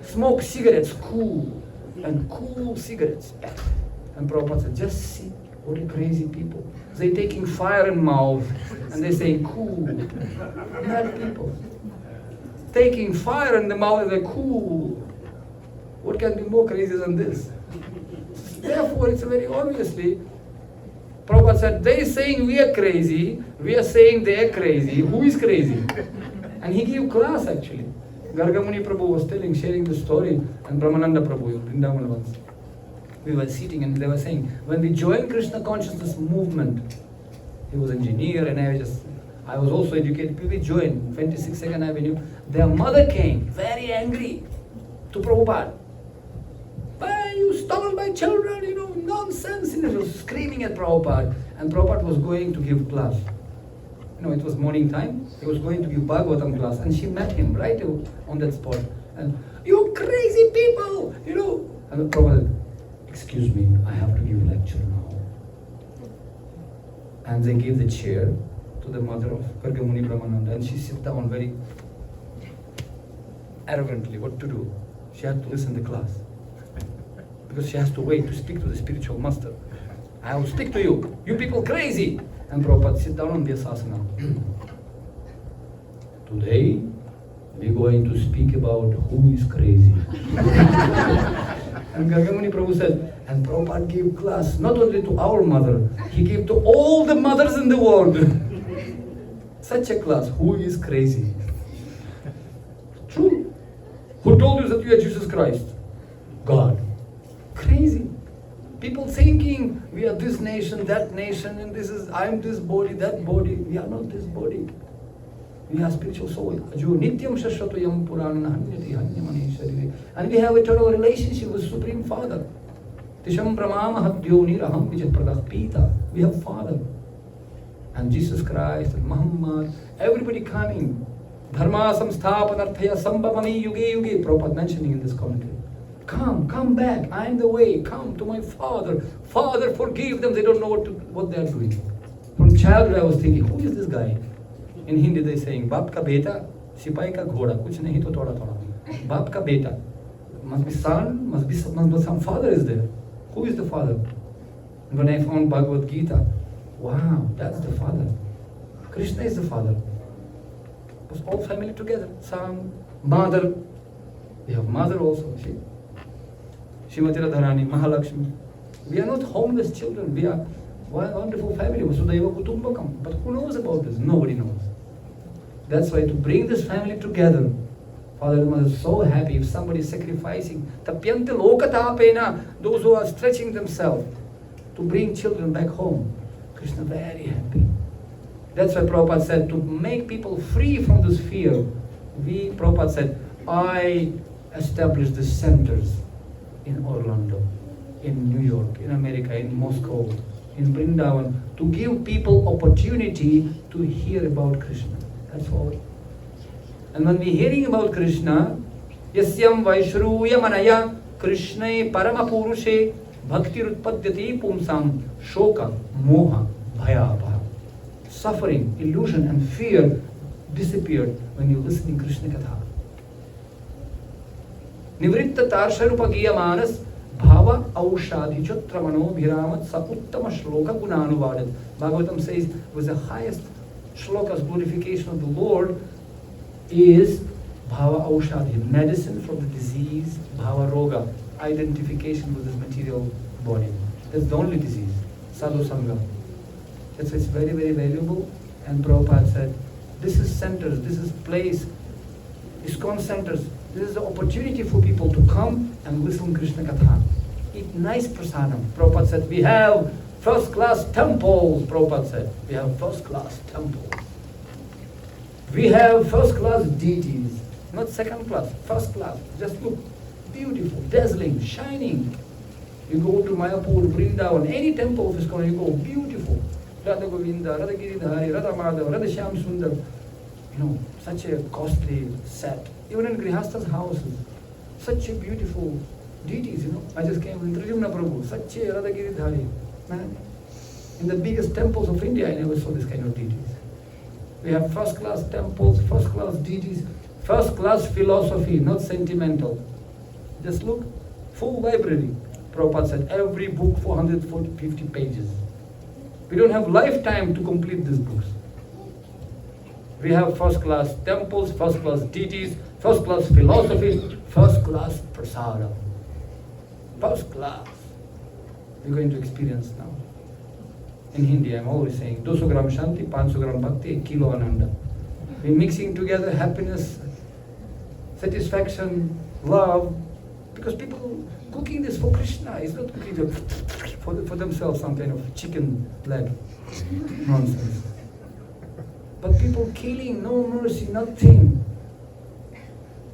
smoke cigarettes, cool, and cool cigarettes. And Prabhupada said, just see what a crazy people. They taking fire in mouth and they saying cool. Mad people. Taking fire in the mouth and they're cool. What can be more crazy than this? Therefore, it's very obviously, Prabhupada Prabhupada said, they saying we are crazy, we are saying they are crazy. Who is crazy? And he gave class actually. Gargamuni Prabhu was sharing the story, and Brahmananda Prabhu in Vrindavan once. We were sitting and they were saying, when we joined Krishna consciousness movement, he was engineer and I was also educated. We joined 26th Avenue. Their mother came very angry to Prabhupada. Why you stole my children, nonsense. And he was screaming at Prabhupada. And Prabhupada was going to give class. It was morning time. He was going to give Bhagavatam class. And she met him right on that spot. And, you crazy people, And Prabhupada said, excuse me, I have to give a lecture now. And they gave the chair to the mother of Gargamuni Brahmananda. And she sat down very arrogantly. What to do? She had to listen to the class. Because she has to wait to speak to the spiritual master. I will speak to you. You people crazy. And Prabhupada sit down on the asasana. Today, we're going to speak about who is crazy. And Gargamuni Prabhu said, and Prabhupada gave class not only to our mother, he gave to all the mothers in the world. Such a class. Who is crazy? True. Who told you that you are Jesus Christ? God. Crazy. People thinking we are this nation, that nation, and I am this body, that body. We are not this body. We are spiritual soul. And we have eternal relationship with Supreme Father. We have Father. And Jesus Christ and Muhammad, everybody coming. Dharma samsthapanarthaya sambhavami yuge yuge. Prabhupada mentioning in this commentary. Come back. I am the way. Come to my Father. Father, forgive them. They don't know what they are doing. From childhood I was thinking, who is this guy? In Hindi they saying, Baap ka beta, sipai ka ghoda, kuch nahi to thoda thoda. Baap ka beta. Must be son, must be some father is there. Who is the father? And when I found Bhagavad Gita, wow, that's the father. Krishna is the father. It was all family together. Son, mother. We have mother also. Shrimati Radharani, Mahalakshmi. We are not homeless children. We are one wonderful family. Vasudhaiva Kutumbakam. But who knows about this? Nobody knows. That's why to bring this family together, Father and Mother is so happy if somebody is sacrificing. Tapyante lokatapena, those who are stretching themselves to bring children back home. Krishna very happy. That's why Prabhupada said, to make people free from this fear, Prabhupada said, I established the centers in Orlando, in New York, in America, in Moscow, in Vrindavan, to give people opportunity to hear about Krishna. That's all. And when we're hearing about Krishna, Yasyam Vaishruya Manaya Krishna Parama Purushe Bhakti Rutpadyati Pumsam Shoka Moha Bhaya Bhaya. Suffering, illusion and fear disappeared when you listen in Krishna Katha. Nivritta Tarsharupa Giya Manas Bhava Aushadhi Chutramano Bhiramat Saputtama Shloka Gunanuvadat. Bhagavatam says was the highest shlokas glorification of the Lord is Bhava Aushadhi, medicine for the disease, Bhava Roga, identification with this material body. That's the only disease, Sadhu Sangha. That's why it's very, very valuable. And Prabhupada said, this is centers, this is place, ISKCON centers. This is the opportunity for people to come and listen Krishna Katha. Eat nice prasadam. Prabhupada said, we have first-class temples. Prabhupada said, we have first-class temples. We have first-class deities. Not second-class, first-class. Just look, beautiful, dazzling, shining. You go to Mayapur, Vrindavan, any temple of ISKCON, you go, beautiful. Radha Govinda, Radha Giridhari, Radha Madhava, Radha Shyam Sundar. Such a costly set. Even in Grihastha's houses, such a beautiful deities, I just came with Trajumna Prabhu, such a Radha Giridhari. Man, in the biggest temples of India, I never saw this kind of deities. We have first-class temples, first-class deities, first-class philosophy, not sentimental. Just look, full library. Prabhupada said, every book 450 pages. We don't have lifetime to complete these books. We have first-class temples, first-class deities, first-class philosophy, first-class prasada. First-class. We're going to experience now. In Hindi, I'm always saying, 200 gram Shanti, 500 gram Bhakti, 1 kilo Ananda. We're mixing together happiness, satisfaction, love, because people cooking this for Krishna is not cooking for themselves some kind of chicken leg nonsense. But people killing, no mercy, nothing.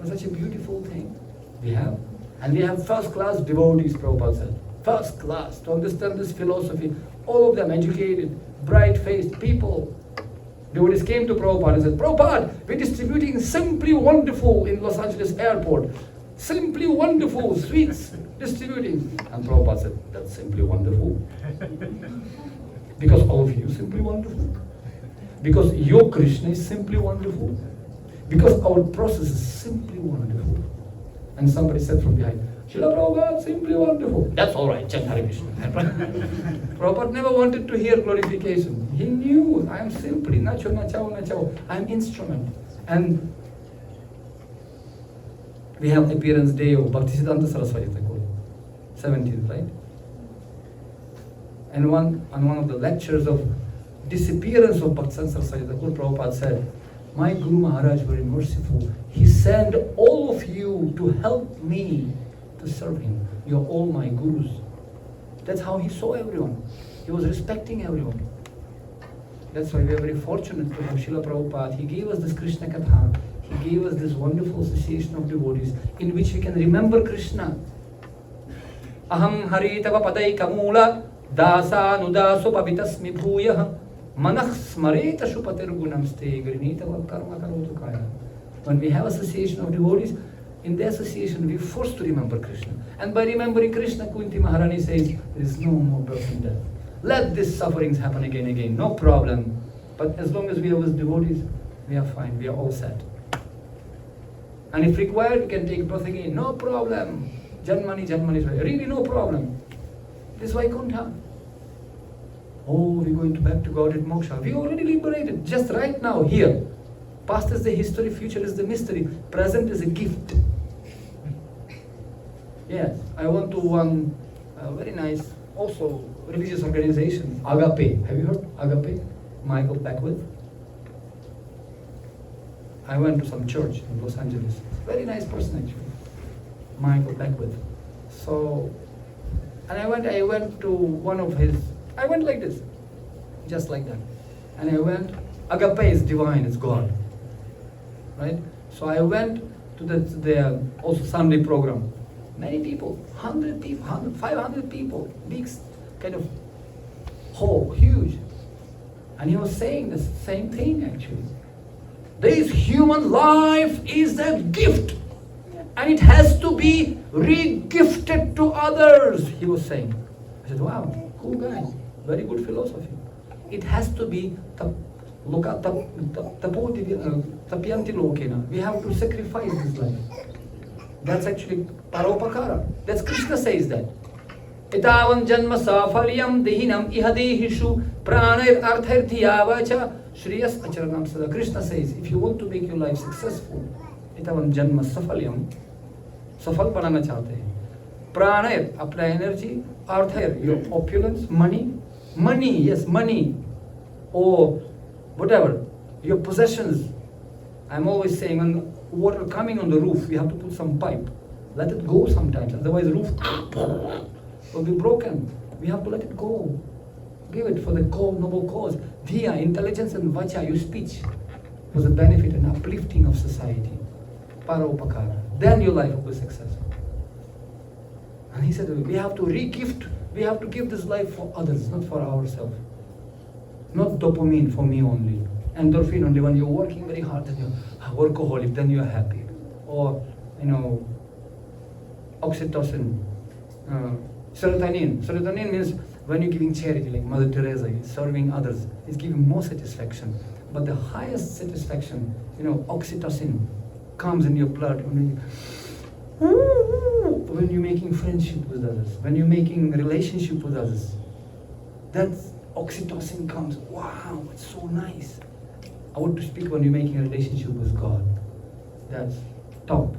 It's such a beautiful thing we have. And we have first class devotees, Prabhupada said. First class, to understand this philosophy. All of them educated, bright-faced people. Devotees came to Prabhupada and said, Prabhupada, we're distributing Simply Wonderful in Los Angeles airport. Simply Wonderful sweets distributing. And Prabhupada said, that's simply wonderful. Because all of you simply wonderful. Because your Krishna is simply wonderful. Because our process is simply wonderful. And somebody said from behind, Srila Prabhupada, simply wonderful. That's all right, Chant Hare Krishna. Prabhupada never wanted to hear glorification. He knew, I am simply, nacho, nachao, nachao. I am instrument. And we have appearance day of Bhaktisiddhanta Saraswati Thakur, 17th, right? And on one of the lectures of disappearance of Bhaktisiddhanta Saraswati Thakur, Prabhupada said, my Guru Maharaj very merciful. He sent all of you to help me to serve him. You're all my gurus. That's how he saw everyone. He was respecting everyone. That's why we are very fortunate to have Srila Prabhupada. He gave us this Krishna Katha. He gave us this wonderful association of devotees in which we can remember Krishna. Aham hari tava padai kamula dasa nudaso pavitasmi bhuyah manah smareta shupatir gunamste grinita val karma karotu kaya. When we have association of devotees, in the association we are forced to remember Krishna. And by remembering Krishna, Kunti Maharani says, there is no more birth and death. Let these sufferings happen again, no problem. But as long as we are with devotees, we are fine, we are all set. And if required, we can take birth again, no problem. Janmani, really no problem. This is Vaikuntha. Oh, we're going back to Godhead Moksha. We already liberated, just right now, here. Past is the history, future is the mystery. Present is a gift. Yes, I went to one very nice, also religious organization, Agape. Have you heard Agape? Michael Beckwith. I went to some church in Los Angeles. Very nice person actually, Michael Beckwith. So, and I went to one of his. I went like this, just like that. And I went. Agape is divine, it's God. Right? So I went to the also Sunday program. Many people, 100 people, 500 people, big kind of hall, huge. And he was saying the same thing actually. This human life is a gift and it has to be re-gifted to others, he was saying. I said, wow, cool guy, very good philosophy. It has to be tapyanti lokena. We have to sacrifice this life. That's actually paropakara. That's Krishna says that. Itavam janma safalyam dehinam ihadehishu pranayat arthayar dhiyavacha shriyas acharanam sada. Krishna says, if you want to make your life successful, itavam janma safalyam, safal banana chahte hain. Pranayat, apply energy, arthayar, your opulence, money, yes, money, or whatever, your possessions. I'm always saying, when water coming on the roof, we have to put some pipe. Let it go sometimes, otherwise the roof will be broken. We have to let it go. Give it for the noble cause. Dhiya, intelligence, and vacha, your speech, for the benefit and uplifting of society. Paropakara. Then your life will be successful. And he said, we have to re-gift, we have to give this life for others, not for ourselves. Not dopamine for me only. Endorphin only when you're working very hard, then you're workaholic, then you're happy. Or, oxytocin, serotonin. Serotonin means when you're giving charity, like Mother Teresa is serving others, it's giving more satisfaction. But the highest satisfaction, oxytocin comes in your blood when you're making friendship with others, when you're making relationship with others. That's oxytocin comes. Wow, it's so nice. I want to speak when you're making a relationship with God. That's top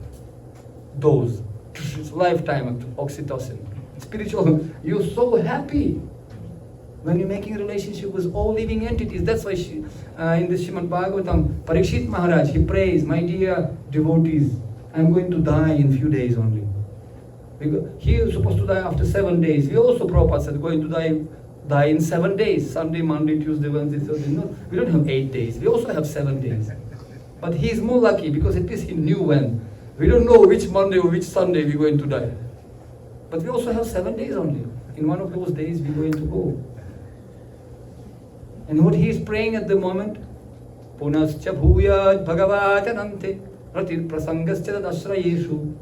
dose. It's lifetime of oxytocin. Spiritual, you're so happy. When you're making a relationship with all living entities, that's why in the Srimad Bhagavatam, Parikshit Maharaj, he prays, my dear devotees, I'm going to die in few days only. He is supposed to die after 7 days. We also, Prabhupada said, going to die in 7 days. Sunday, Monday, Tuesday, Wednesday, Thursday. No, we don't have 8 days. We also have 7 days. But he is more lucky because at least he knew when. We don't know which Monday or which Sunday we're going to die. But we also have 7 days only. In one of those days we're going to go. And what he is praying at the moment, Punascha bhuyat bhagavatanante ratir prasangascha dashrayeshu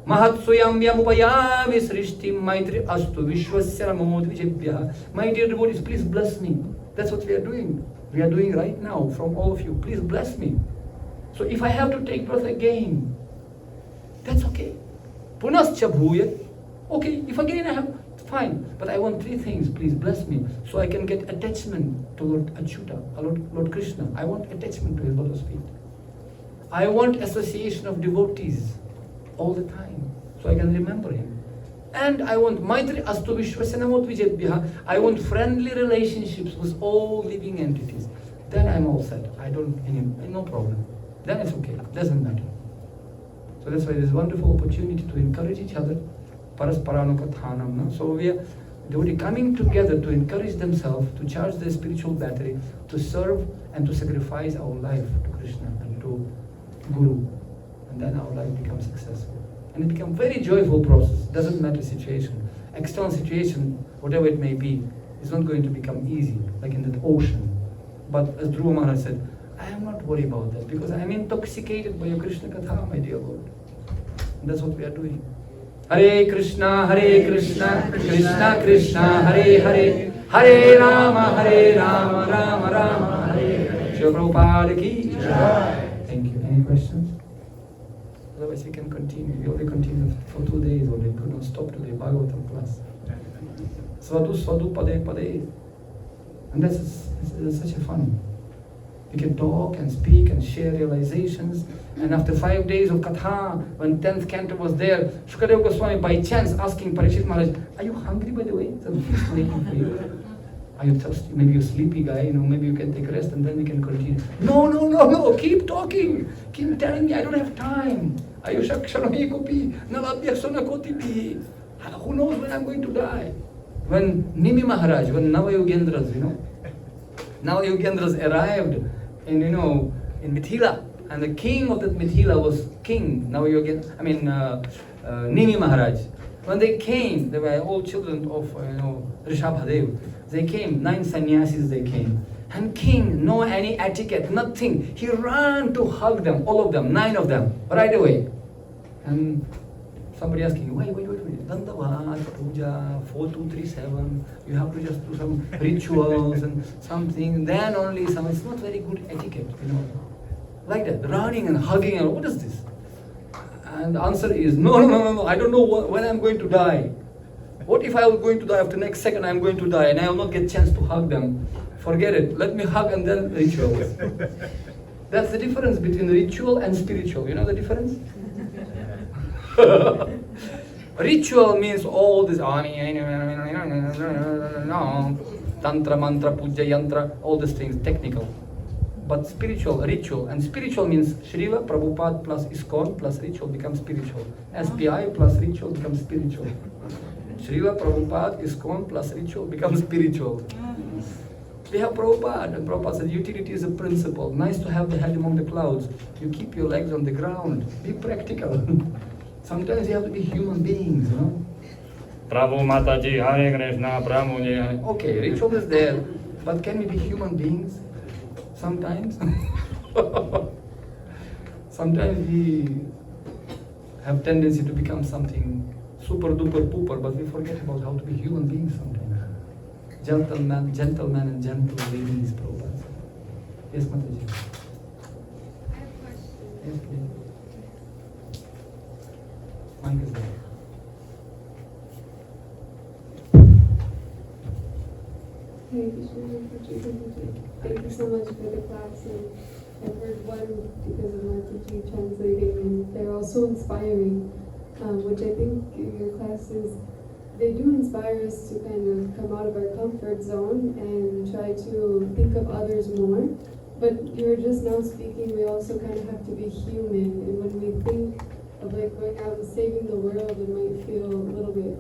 mahatsuyam yamupayami srishtim maitri astu vishwasya namod vijebhyah. My dear devotees, please bless me. That's what we are doing. We are doing right now from all of you. Please bless me. So if I have to take birth again, that's okay. Punascha bhuyat. Okay, if again I have, fine. But I want 3 things. Please bless me. So I can get attachment to Lord Achyuta, Lord Krishna. I want attachment to his lotus feet. I want association of devotees all the time. So I can remember him. And I want Maitri Astu Vishwasanamot Vijebhya. I want friendly relationships with all living entities. Then I'm all set. I don't, no problem. Then it's okay. Doesn't matter. So that's why there's a wonderful opportunity to encourage each other. Parasparanukathanam. So we are devotees coming together to encourage themselves, to charge their spiritual battery, to serve and to sacrifice our life to Krishna and to Guru. And then our life becomes successful. And it becomes a very joyful process. Doesn't matter situation. External situation, whatever it may be, is not going to become easy, like in that ocean. But as Dhruva Maharaj said, I am not worried about that because I am intoxicated by your Krishna Katha, my dear Lord. And that's what we are doing. Hare Krishna, Krishna Krishna, Hare Hare, Hare Rama, Rama Rama, Hare Hare. Shri Prabhupada ki Jai. Thank you. Any questions? Otherwise we can continue. We only continue for 2 days only. We could not stop today. Bhagavatam class. Svadu Svadu Pade Pade. And that's such a fun. We can talk and speak and share realizations. And after 5 days of Katha, when 10th canto was there, Shukadeva Goswami by chance asking Parikshit Maharaj, are you hungry by the way? Somebody's waiting for you. Are you thirsty? Maybe you're a sleepy guy, maybe you can take rest and then we can continue. No, keep talking. Keep telling me, I don't have time. Ayushakshanahi kopi, nalabhyaksana kotipi. Who knows when I'm going to die? When Nimi Maharaj, when Navayogendras, Navayogendras arrived in Mithila, and the king of that Mithila was King Nimi Maharaj. When they came, they were all children of Rishabhadev. They came, 9 sannyasis they came. And king, no any etiquette, nothing. He ran to hug them, all of them, 9 of them, right away. And somebody asking, wait. Dandavat, puja, 4237, you have to just do some rituals and something, then only some, it's not very good etiquette, Like that, running and hugging, and what is this? And the answer is, no, I don't know when I'm going to die. What if I was going to die after next second I'm going to die and I will not get chance to hug them? Forget it, let me hug and then rituals. That's the difference between ritual and spiritual. You know the difference? Ritual means all this tantra, mantra, puja, yantra, all these things, technical. But spiritual, ritual, and spiritual means Srila Prabhupada plus ISKCON plus ritual becomes spiritual. SPI plus ritual becomes spiritual. Srila Prabhupada, ISKCON plus ritual becomes spiritual. We have Prabhupada, and Prabhupada said utility is a principle. Nice to have the head among the clouds. You keep your legs on the ground. Be practical. Sometimes you have to be human beings, Prabhu Mataji, Hare Krishna, Prabhu. Okay, ritual is there, but can we be human beings? Sometimes. Sometimes we have tendency to become something super duper pooper, but we forget about how to be human beings sometimes. Gentleman and gentle ladies, Prabhupada. Yes, Mataji. I have a question. Yes, please. Mike is there. Hare Krishna, Patri Prabhu. Thank you so much for the class, and I've heard one because of Mataji translating, and they're also inspiring, which I think your class is they do inspire us to kind of come out of our comfort zone and try to think of others more. But you were just now speaking, we also kind of have to be human. And when we think of like going out and saving the world, it might feel a little bit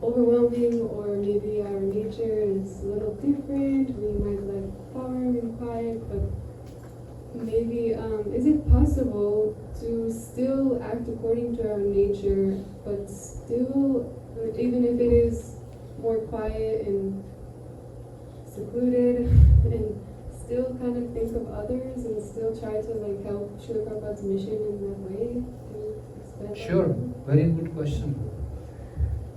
overwhelming, or maybe our nature is a little different. We might like farm and quiet, but maybe is it possible to still act according to our nature, but still, even if it is more quiet and secluded, and still kind of think of others and still try to like help Srila Prabhupada's mission in that way? Can you explain that? Sure, very good question.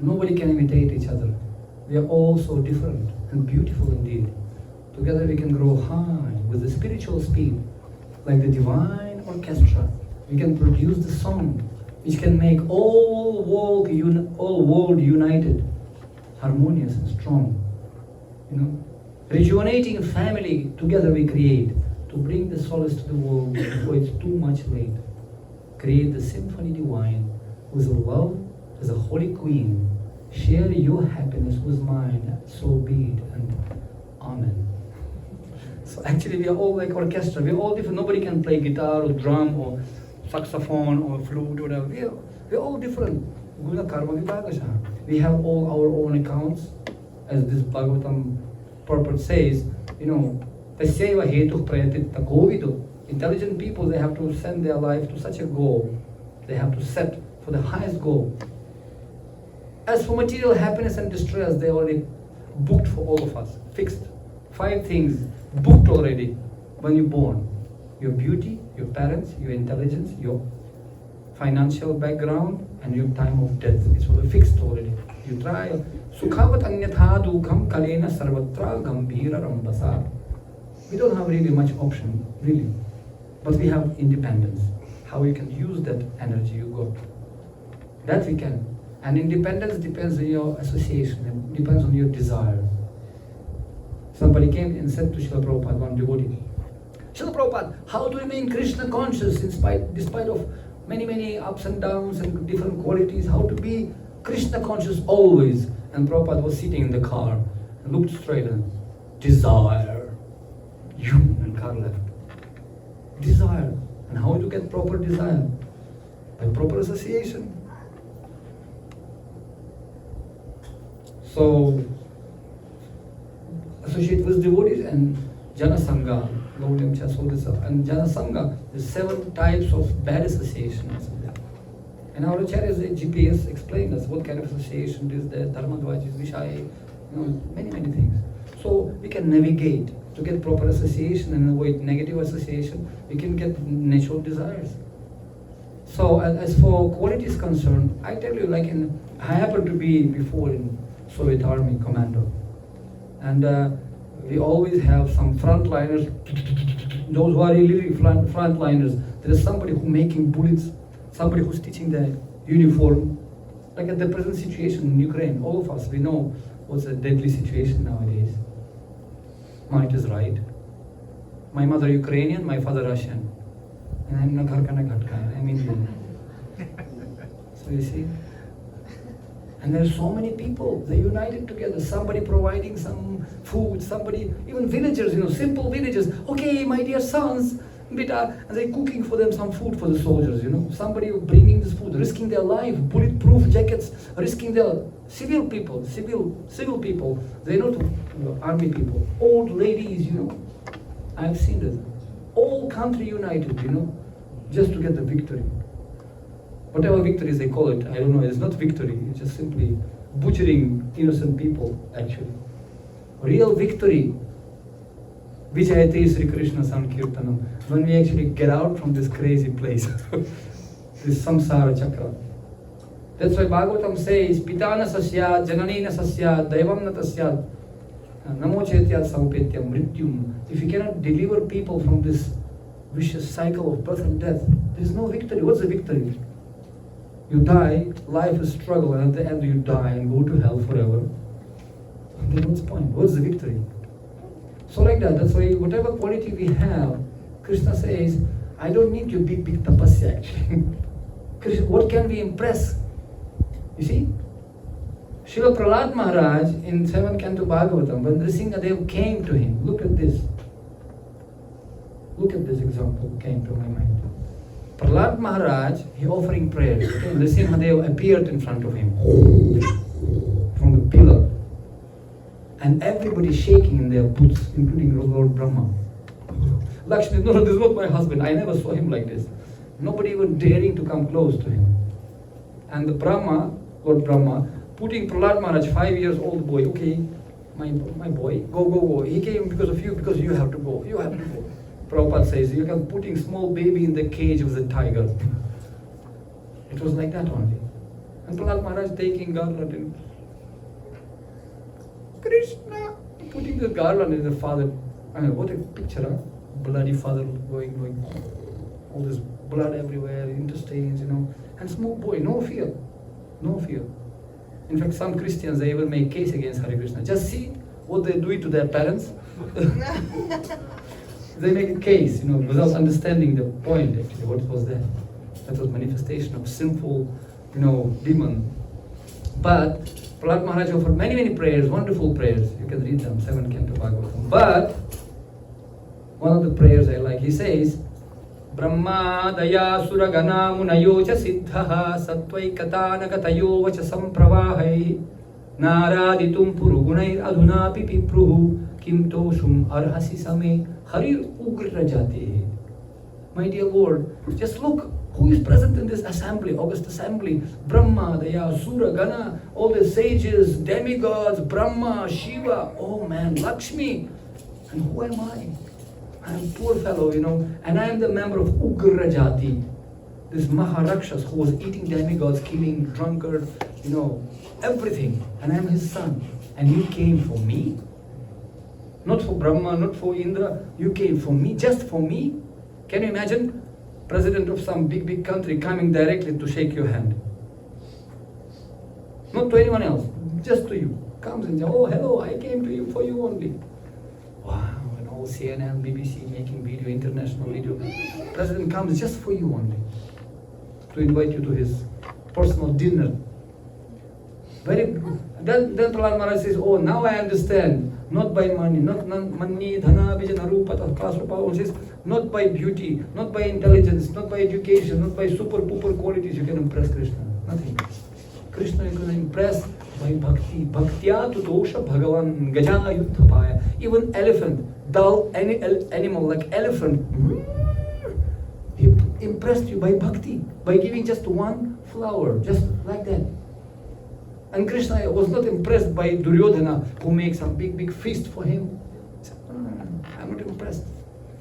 Nobody can imitate each other. We are all so different and beautiful indeed. Together we can grow high with the spiritual speed, like the divine orchestra. We can produce the song which can make all world united, harmonious and strong. You know, rejuvenating a family together we create to bring the solace to the world before it's too much late. Create the symphony divine with love as a holy queen. Share your happiness with mine, so be it, and amen. So actually we are all like orchestra, we are all different. Nobody can play guitar or drum or saxophone or flute or whatever. We are all different. Guna karma vibhagasha. We have all our own accounts, as this Bhagavatam purport says, you know, tasyaiva hetuh prayatitta govido. Intelligent people, they have to send their life to such a goal. They have to set for the highest goal. As for material happiness and distress, they already booked for all of us, fixed. 5 things booked already when you're born. Your beauty, your parents, your intelligence, your financial background, and your time of death. It's all fixed already. You try. Sukhavat anyatha dukham kalena sarvatra gambhira rambasa. We don't have really much option, really. But we have independence. How you can use that energy you got. That we can. And independence depends on your association, it depends on your desire. Somebody came and said to Srila Prabhupada, one devotee, Srila Prabhupada, how to remain Krishna conscious despite of many ups and downs and different qualities, how to be Krishna conscious always? And Prabhupada was sitting in the car and looked straight and desire. And car left. Desire. And how to get proper desire? By proper association. So, associate with devotees and Jana Sangha, and Jana Sangha, there's 7 types of bad associations. And our acharyas, the GPS explained us what kind of association is there, Dharma Dvajis, Vishaya, you know, many things. So we can navigate to get proper association and avoid negative association. We can get natural desires. So as for quality is concerned, I tell you, like I happened to be before in Soviet Army commando, and we always have some frontliners. Those who are really frontliners, there is somebody who making bullets, somebody who's teaching the uniform. Like at the present situation in Ukraine, all of us, we know what's a deadly situation nowadays. Might is right. My mother Ukrainian, my father Russian, and I'm I'm Indian. So you see. And there's so many people, they united together, somebody providing some food, somebody, even villagers, you know, simple villagers. Okay, my dear sons, beta, and they're cooking for them some food for the soldiers, you know. Somebody bringing this food, risking their life, bulletproof jackets, risking their civil people, they're not army people, old ladies, you know. I've seen this. All country united, you know, just to get the victory. Whatever victories they call it, I don't know, it's not victory, it's just simply butchering innocent people, actually. Real victory, Vijayate Sri Krishna Sankirtanam, when we actually get out from this crazy place, this samsara chakra. That's why Bhagavatam says, Pitana sasyat, Jananina sasyat, Daivam na tasyat, Namo chetyat samupetyam mrityum. If you cannot deliver people from this vicious cycle of birth and death, there is no victory. What's the victory? You die, life is struggle, and at the end you die and go to hell forever. And then what's the point? What's the victory? So like that, that's why whatever quality we have, Krishna says, I don't need your big tapasya actually. Krishna, what can we impress? You see? Srila Prahlad Maharaj in 7th Canto Bhagavatam, when Nrsimhadev came to him, look at this. Look at this example, came to my mind. Prahlad Maharaj, he offering prayers. Okay? Nrsimhadev appeared in front of him from the pillar. And everybody shaking in their boots, including Lord Brahma. Lakshmi, no, this is not my husband. I never saw him like this. Nobody even daring to come close to him. And the Brahma, Lord Brahma, putting Prahlad Maharaj, 5 years old boy, okay, my boy, go. He came because of you, because you have to go. You have to go. Prabhupada says, you can putting small baby in the cage of the tiger. It was like that only. And Prahlad Maharaj taking garland and Krishna, putting the garland in the father. I mean, what a picture, huh? Bloody father going, all this blood everywhere, intestines, and small boy, no fear. In fact, some Christians, they even make case against Hare Krishna. Just see what they do to their parents. They make a case, without understanding the point, actually, what was that. That was manifestation of sinful, demon. But Prahlad Maharaj offered many prayers, wonderful prayers. You can read them, 7th Canto Bhagavatam. But one of the prayers I like, he says, Brahma daya suragana munayo cha siddhaha sattvaikata nakatayo vacha sampravahai naraditum purugunai adhunapi pipruhu kim toshum arhasi same harir ugra jate. My dear Lord, just look who is present in this assembly, august assembly. Brahma, Daya, Sura, Gana, all the sages, demigods, Brahma, Shiva, oh man, Lakshmi. And who am I? I am a poor fellow, and I am the member of Ugra Jati, this Maharakshas who was eating demigods, killing drunkard, everything. And I am his son. And you came for me? Not for Brahma, not for Indra. You came for me, just for me? Can you imagine? President of some big country coming directly to shake your hand. Not to anyone else, just to you. Comes and says, oh, hello, I came to you for you only. Wow. CNN, BBC making video, international video. President comes just for you only, to invite you to his personal dinner. Very good. Then Prahlad Maharaj says, oh, now I understand. Not by money, not money, dhana, vijana, rupa, class, rupa. Says, not by beauty, not by intelligence, not by education, not by super qualities you can impress Krishna. Nothing. Krishna is going to impress by bhakti. Bhaktya tu dosha bhagavan gajana yuddhapaya. Even elephant, dull any animal like elephant, he impressed you by bhakti, by giving just one flower, just like that. And Krishna was not impressed by Duryodhana, who makes a big feast for him. He said, no, I'm not impressed.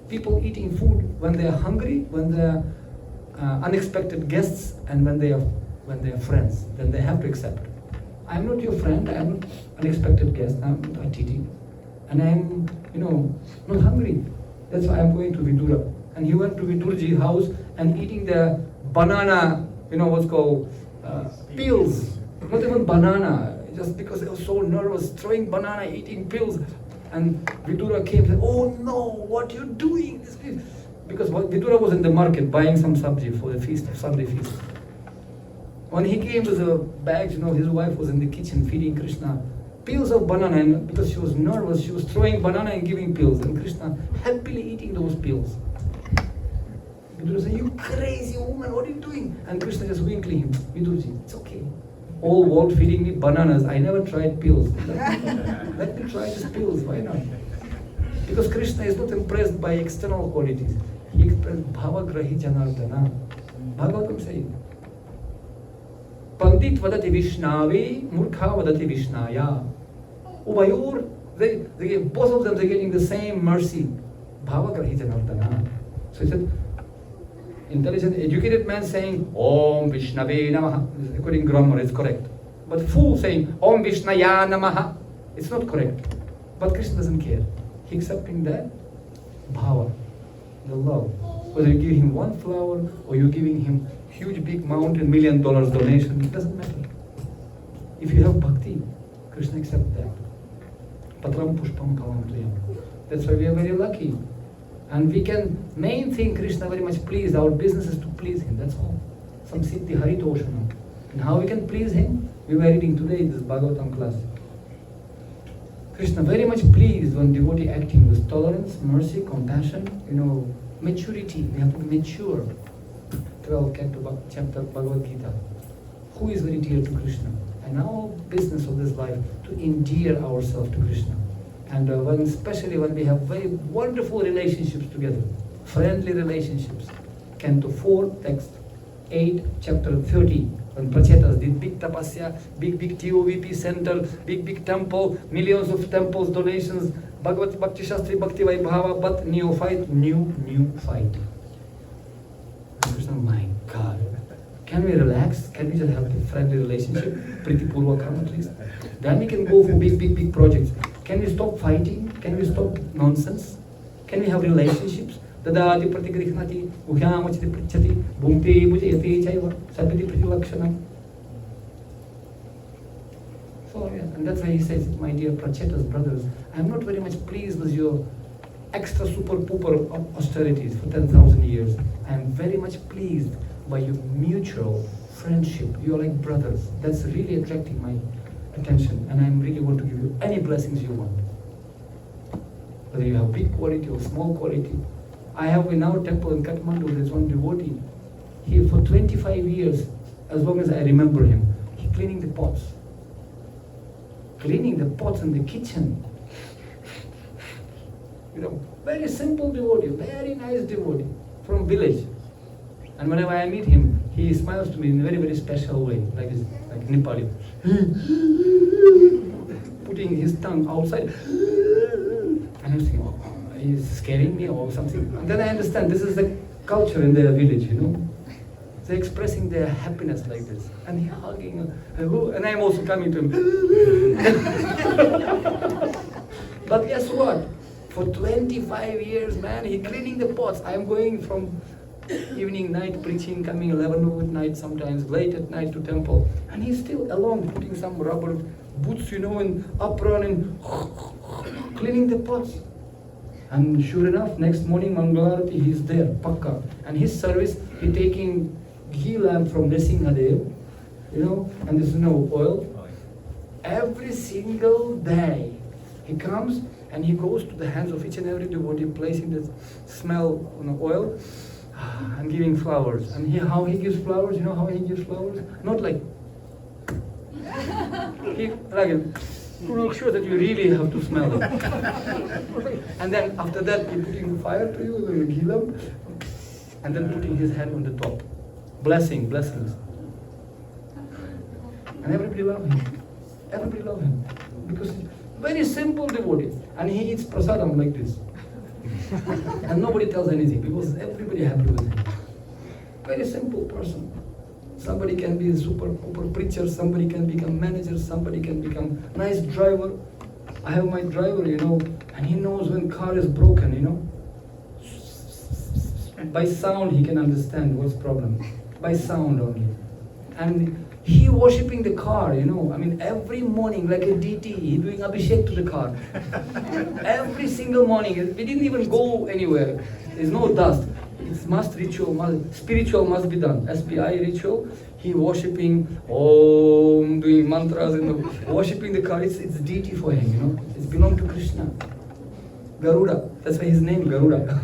People eating food when they are hungry, when they are unexpected guests, and when they are friends, then they have to accept. I'm not your friend, I'm not unexpected guest, I'm not Atiti. And I'm, not hungry. That's why I'm going to Vidura. And he went to Vidurji's house and eating the banana, what's called peels. Not even banana, just because he was so nervous, throwing banana, eating pills. And Vidura came and said, oh no, what are you doing? Because Vidura was in the market buying some sabji for the feast, Sunday feast. When he came with the bags, his wife was in the kitchen feeding Krishna peels of banana, and because she was nervous, she was throwing banana and giving pills, and Krishna happily eating those pills. Vidura said, you crazy woman, what are you doing? And Krishna just winkling him, Vidurji, it's okay. All world feeding me bananas, I never tried pills. Let me try these pills, why not? Because Krishna is not impressed by external qualities. He expressed bhavagrahi janardana. Bhagavatam says, Pandit vadati Vishnavi, Murkha vadati Vishnaya. Ubayur, both of them, they're getting the same mercy. Bhavagrahi janardana. So he said, intelligent, educated man saying, Om Vishnave Namaha. According to grammar, it's correct. But fool saying, Om Vishnaya Namaha. It's not correct. But Krishna doesn't care. He accepting that bhava, the love. Whether you give him one flower or you're giving him huge big mountain, $1 million donation, it doesn't matter. If you have bhakti, Krishna accepts that. Patram pushpam kalam tuyam. That's why we are very lucky. And we can, main thing Krishna very much pleased, our business is to please him, that's all. Some siddhi haritoshana. And how we can please him? We were reading today this Bhagavatam class. Krishna very much pleased when devotee acting with tolerance, mercy, compassion, maturity. We have to be mature. 12th chapter Bhagavad Gita. Who is very dear to Krishna? And our business of this life to endear ourselves to Krishna. And especially when we have very wonderful relationships together, friendly relationships. Canto 4, text 8, chapter 30. When Prachetas did big tapasya, big TOVP center, big temple, millions of temples, donations, Bhagavad Bhakti Shastri, Bhakti Vaibhava, but neophyte, new fight. Krishna, my God. Can we relax? Can we just have a friendly relationship? Priti Purvakam at least. Then we can go for big projects. Can we stop fighting? Can we stop nonsense? Can we have relationships? Dadati pratigrihnati, uhyamachiti prichati, bhumpi bhujayati chaiva, sapiti pratilakshanam. So, and that's why he says, my dear Prachetas, brothers, I am not very much pleased with your extra super pooper austerities for 10,000 years. I am very much pleased by your mutual friendship. You are like brothers. That's really attracting my attention, and I really want to give you any blessings you want. Whether you have big quality or small quality. I have in our temple in Kathmandu, there's one devotee. He, for 25 years, as long as I remember him, he cleaning the pots. Cleaning the pots in the kitchen. Very simple devotee, very nice devotee from village. And whenever I meet him, he smiles to me in a very, very special way, like Nepali. Putting his tongue outside. And I'm thinking, he's scaring me or something. And then I understand this is the culture in their village, They're expressing their happiness like this. And he's hugging, and I'm also coming to him. But guess what? For 25 years, man, he's cleaning the pots. I'm going from evening, night preaching, coming 11 at night sometimes, late at night to temple. And he's still along, putting some rubber boots, and apron and cleaning the pots. And sure enough, next morning, Mangalarati, he's there, Pakka. And his service, he taking ghee lamp from Nrsimhadev, and there's no oil. Every single day, he comes and he goes to the hands of each and every devotee, placing the smell on the oil and giving flowers. And how he gives flowers, how he gives flowers? Not like, to make sure that you really have to smell them. And then after that, he putting fire to you, the ghee lamp, and then putting his hand on the top. Blessings. And everybody love him. Everybody love him. Because he's very simple devotee. And he eats prasadam like this. And nobody tells anything because everybody happy with him. Very simple person. Somebody can be a super preacher, somebody can become manager, somebody can become nice driver. I have my driver, and he knows when car is broken, By sound he can understand what's problem. By sound only. And he worshipping the car, every morning like a DT, he doing abhishek to the car. Every single morning, we didn't even go anywhere. There's no dust. It's spiritual must be done. SPI ritual. He worshipping, doing mantras and worshipping the car. It's deity for him, It's belong to Krishna. Garuda. That's why his name Garuda.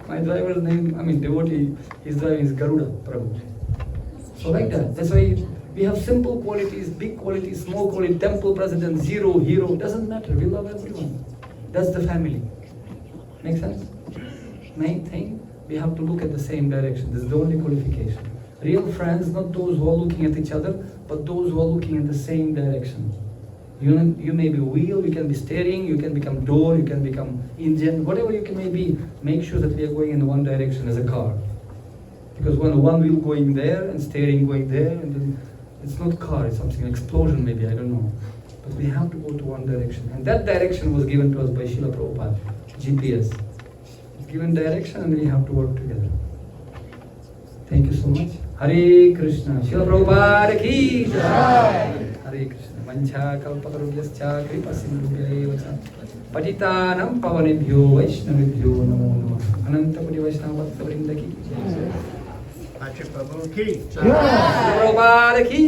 My driver's name, devotee, his driving is Garuda Prabhu. So like that. That's why we have simple qualities, big qualities, small quality, temple president, zero, hero. Doesn't matter. We love everyone. That's the family. Make sense? Main thing, we have to look at the same direction. This is the only qualification. Real friends, not those who are looking at each other, but those who are looking in the same direction. You may be wheel, you can be steering, you can become door, you can become engine, whatever you can may be. Make sure that we are going in one direction as a car. Because when one wheel going there and steering going there, and then it's not car, it's something, an explosion maybe, I don't know. But we have to go to one direction. And that direction was given to us by Srila Prabhupada, GPS. Given direction and we have to work together. Thank you so much. Hare Krishna. Srila Prabhupada ki jai. Hare Krishna. Mancha kalpatarubhyascha kripa sindhubhya eva cha. Patitanam pavanebhyo vaishnavibhyo namo namah. Ananta Koti Vaishnava Bhakta Vrinda ki jai. Patri Prabhu ki. Prabhupada ki.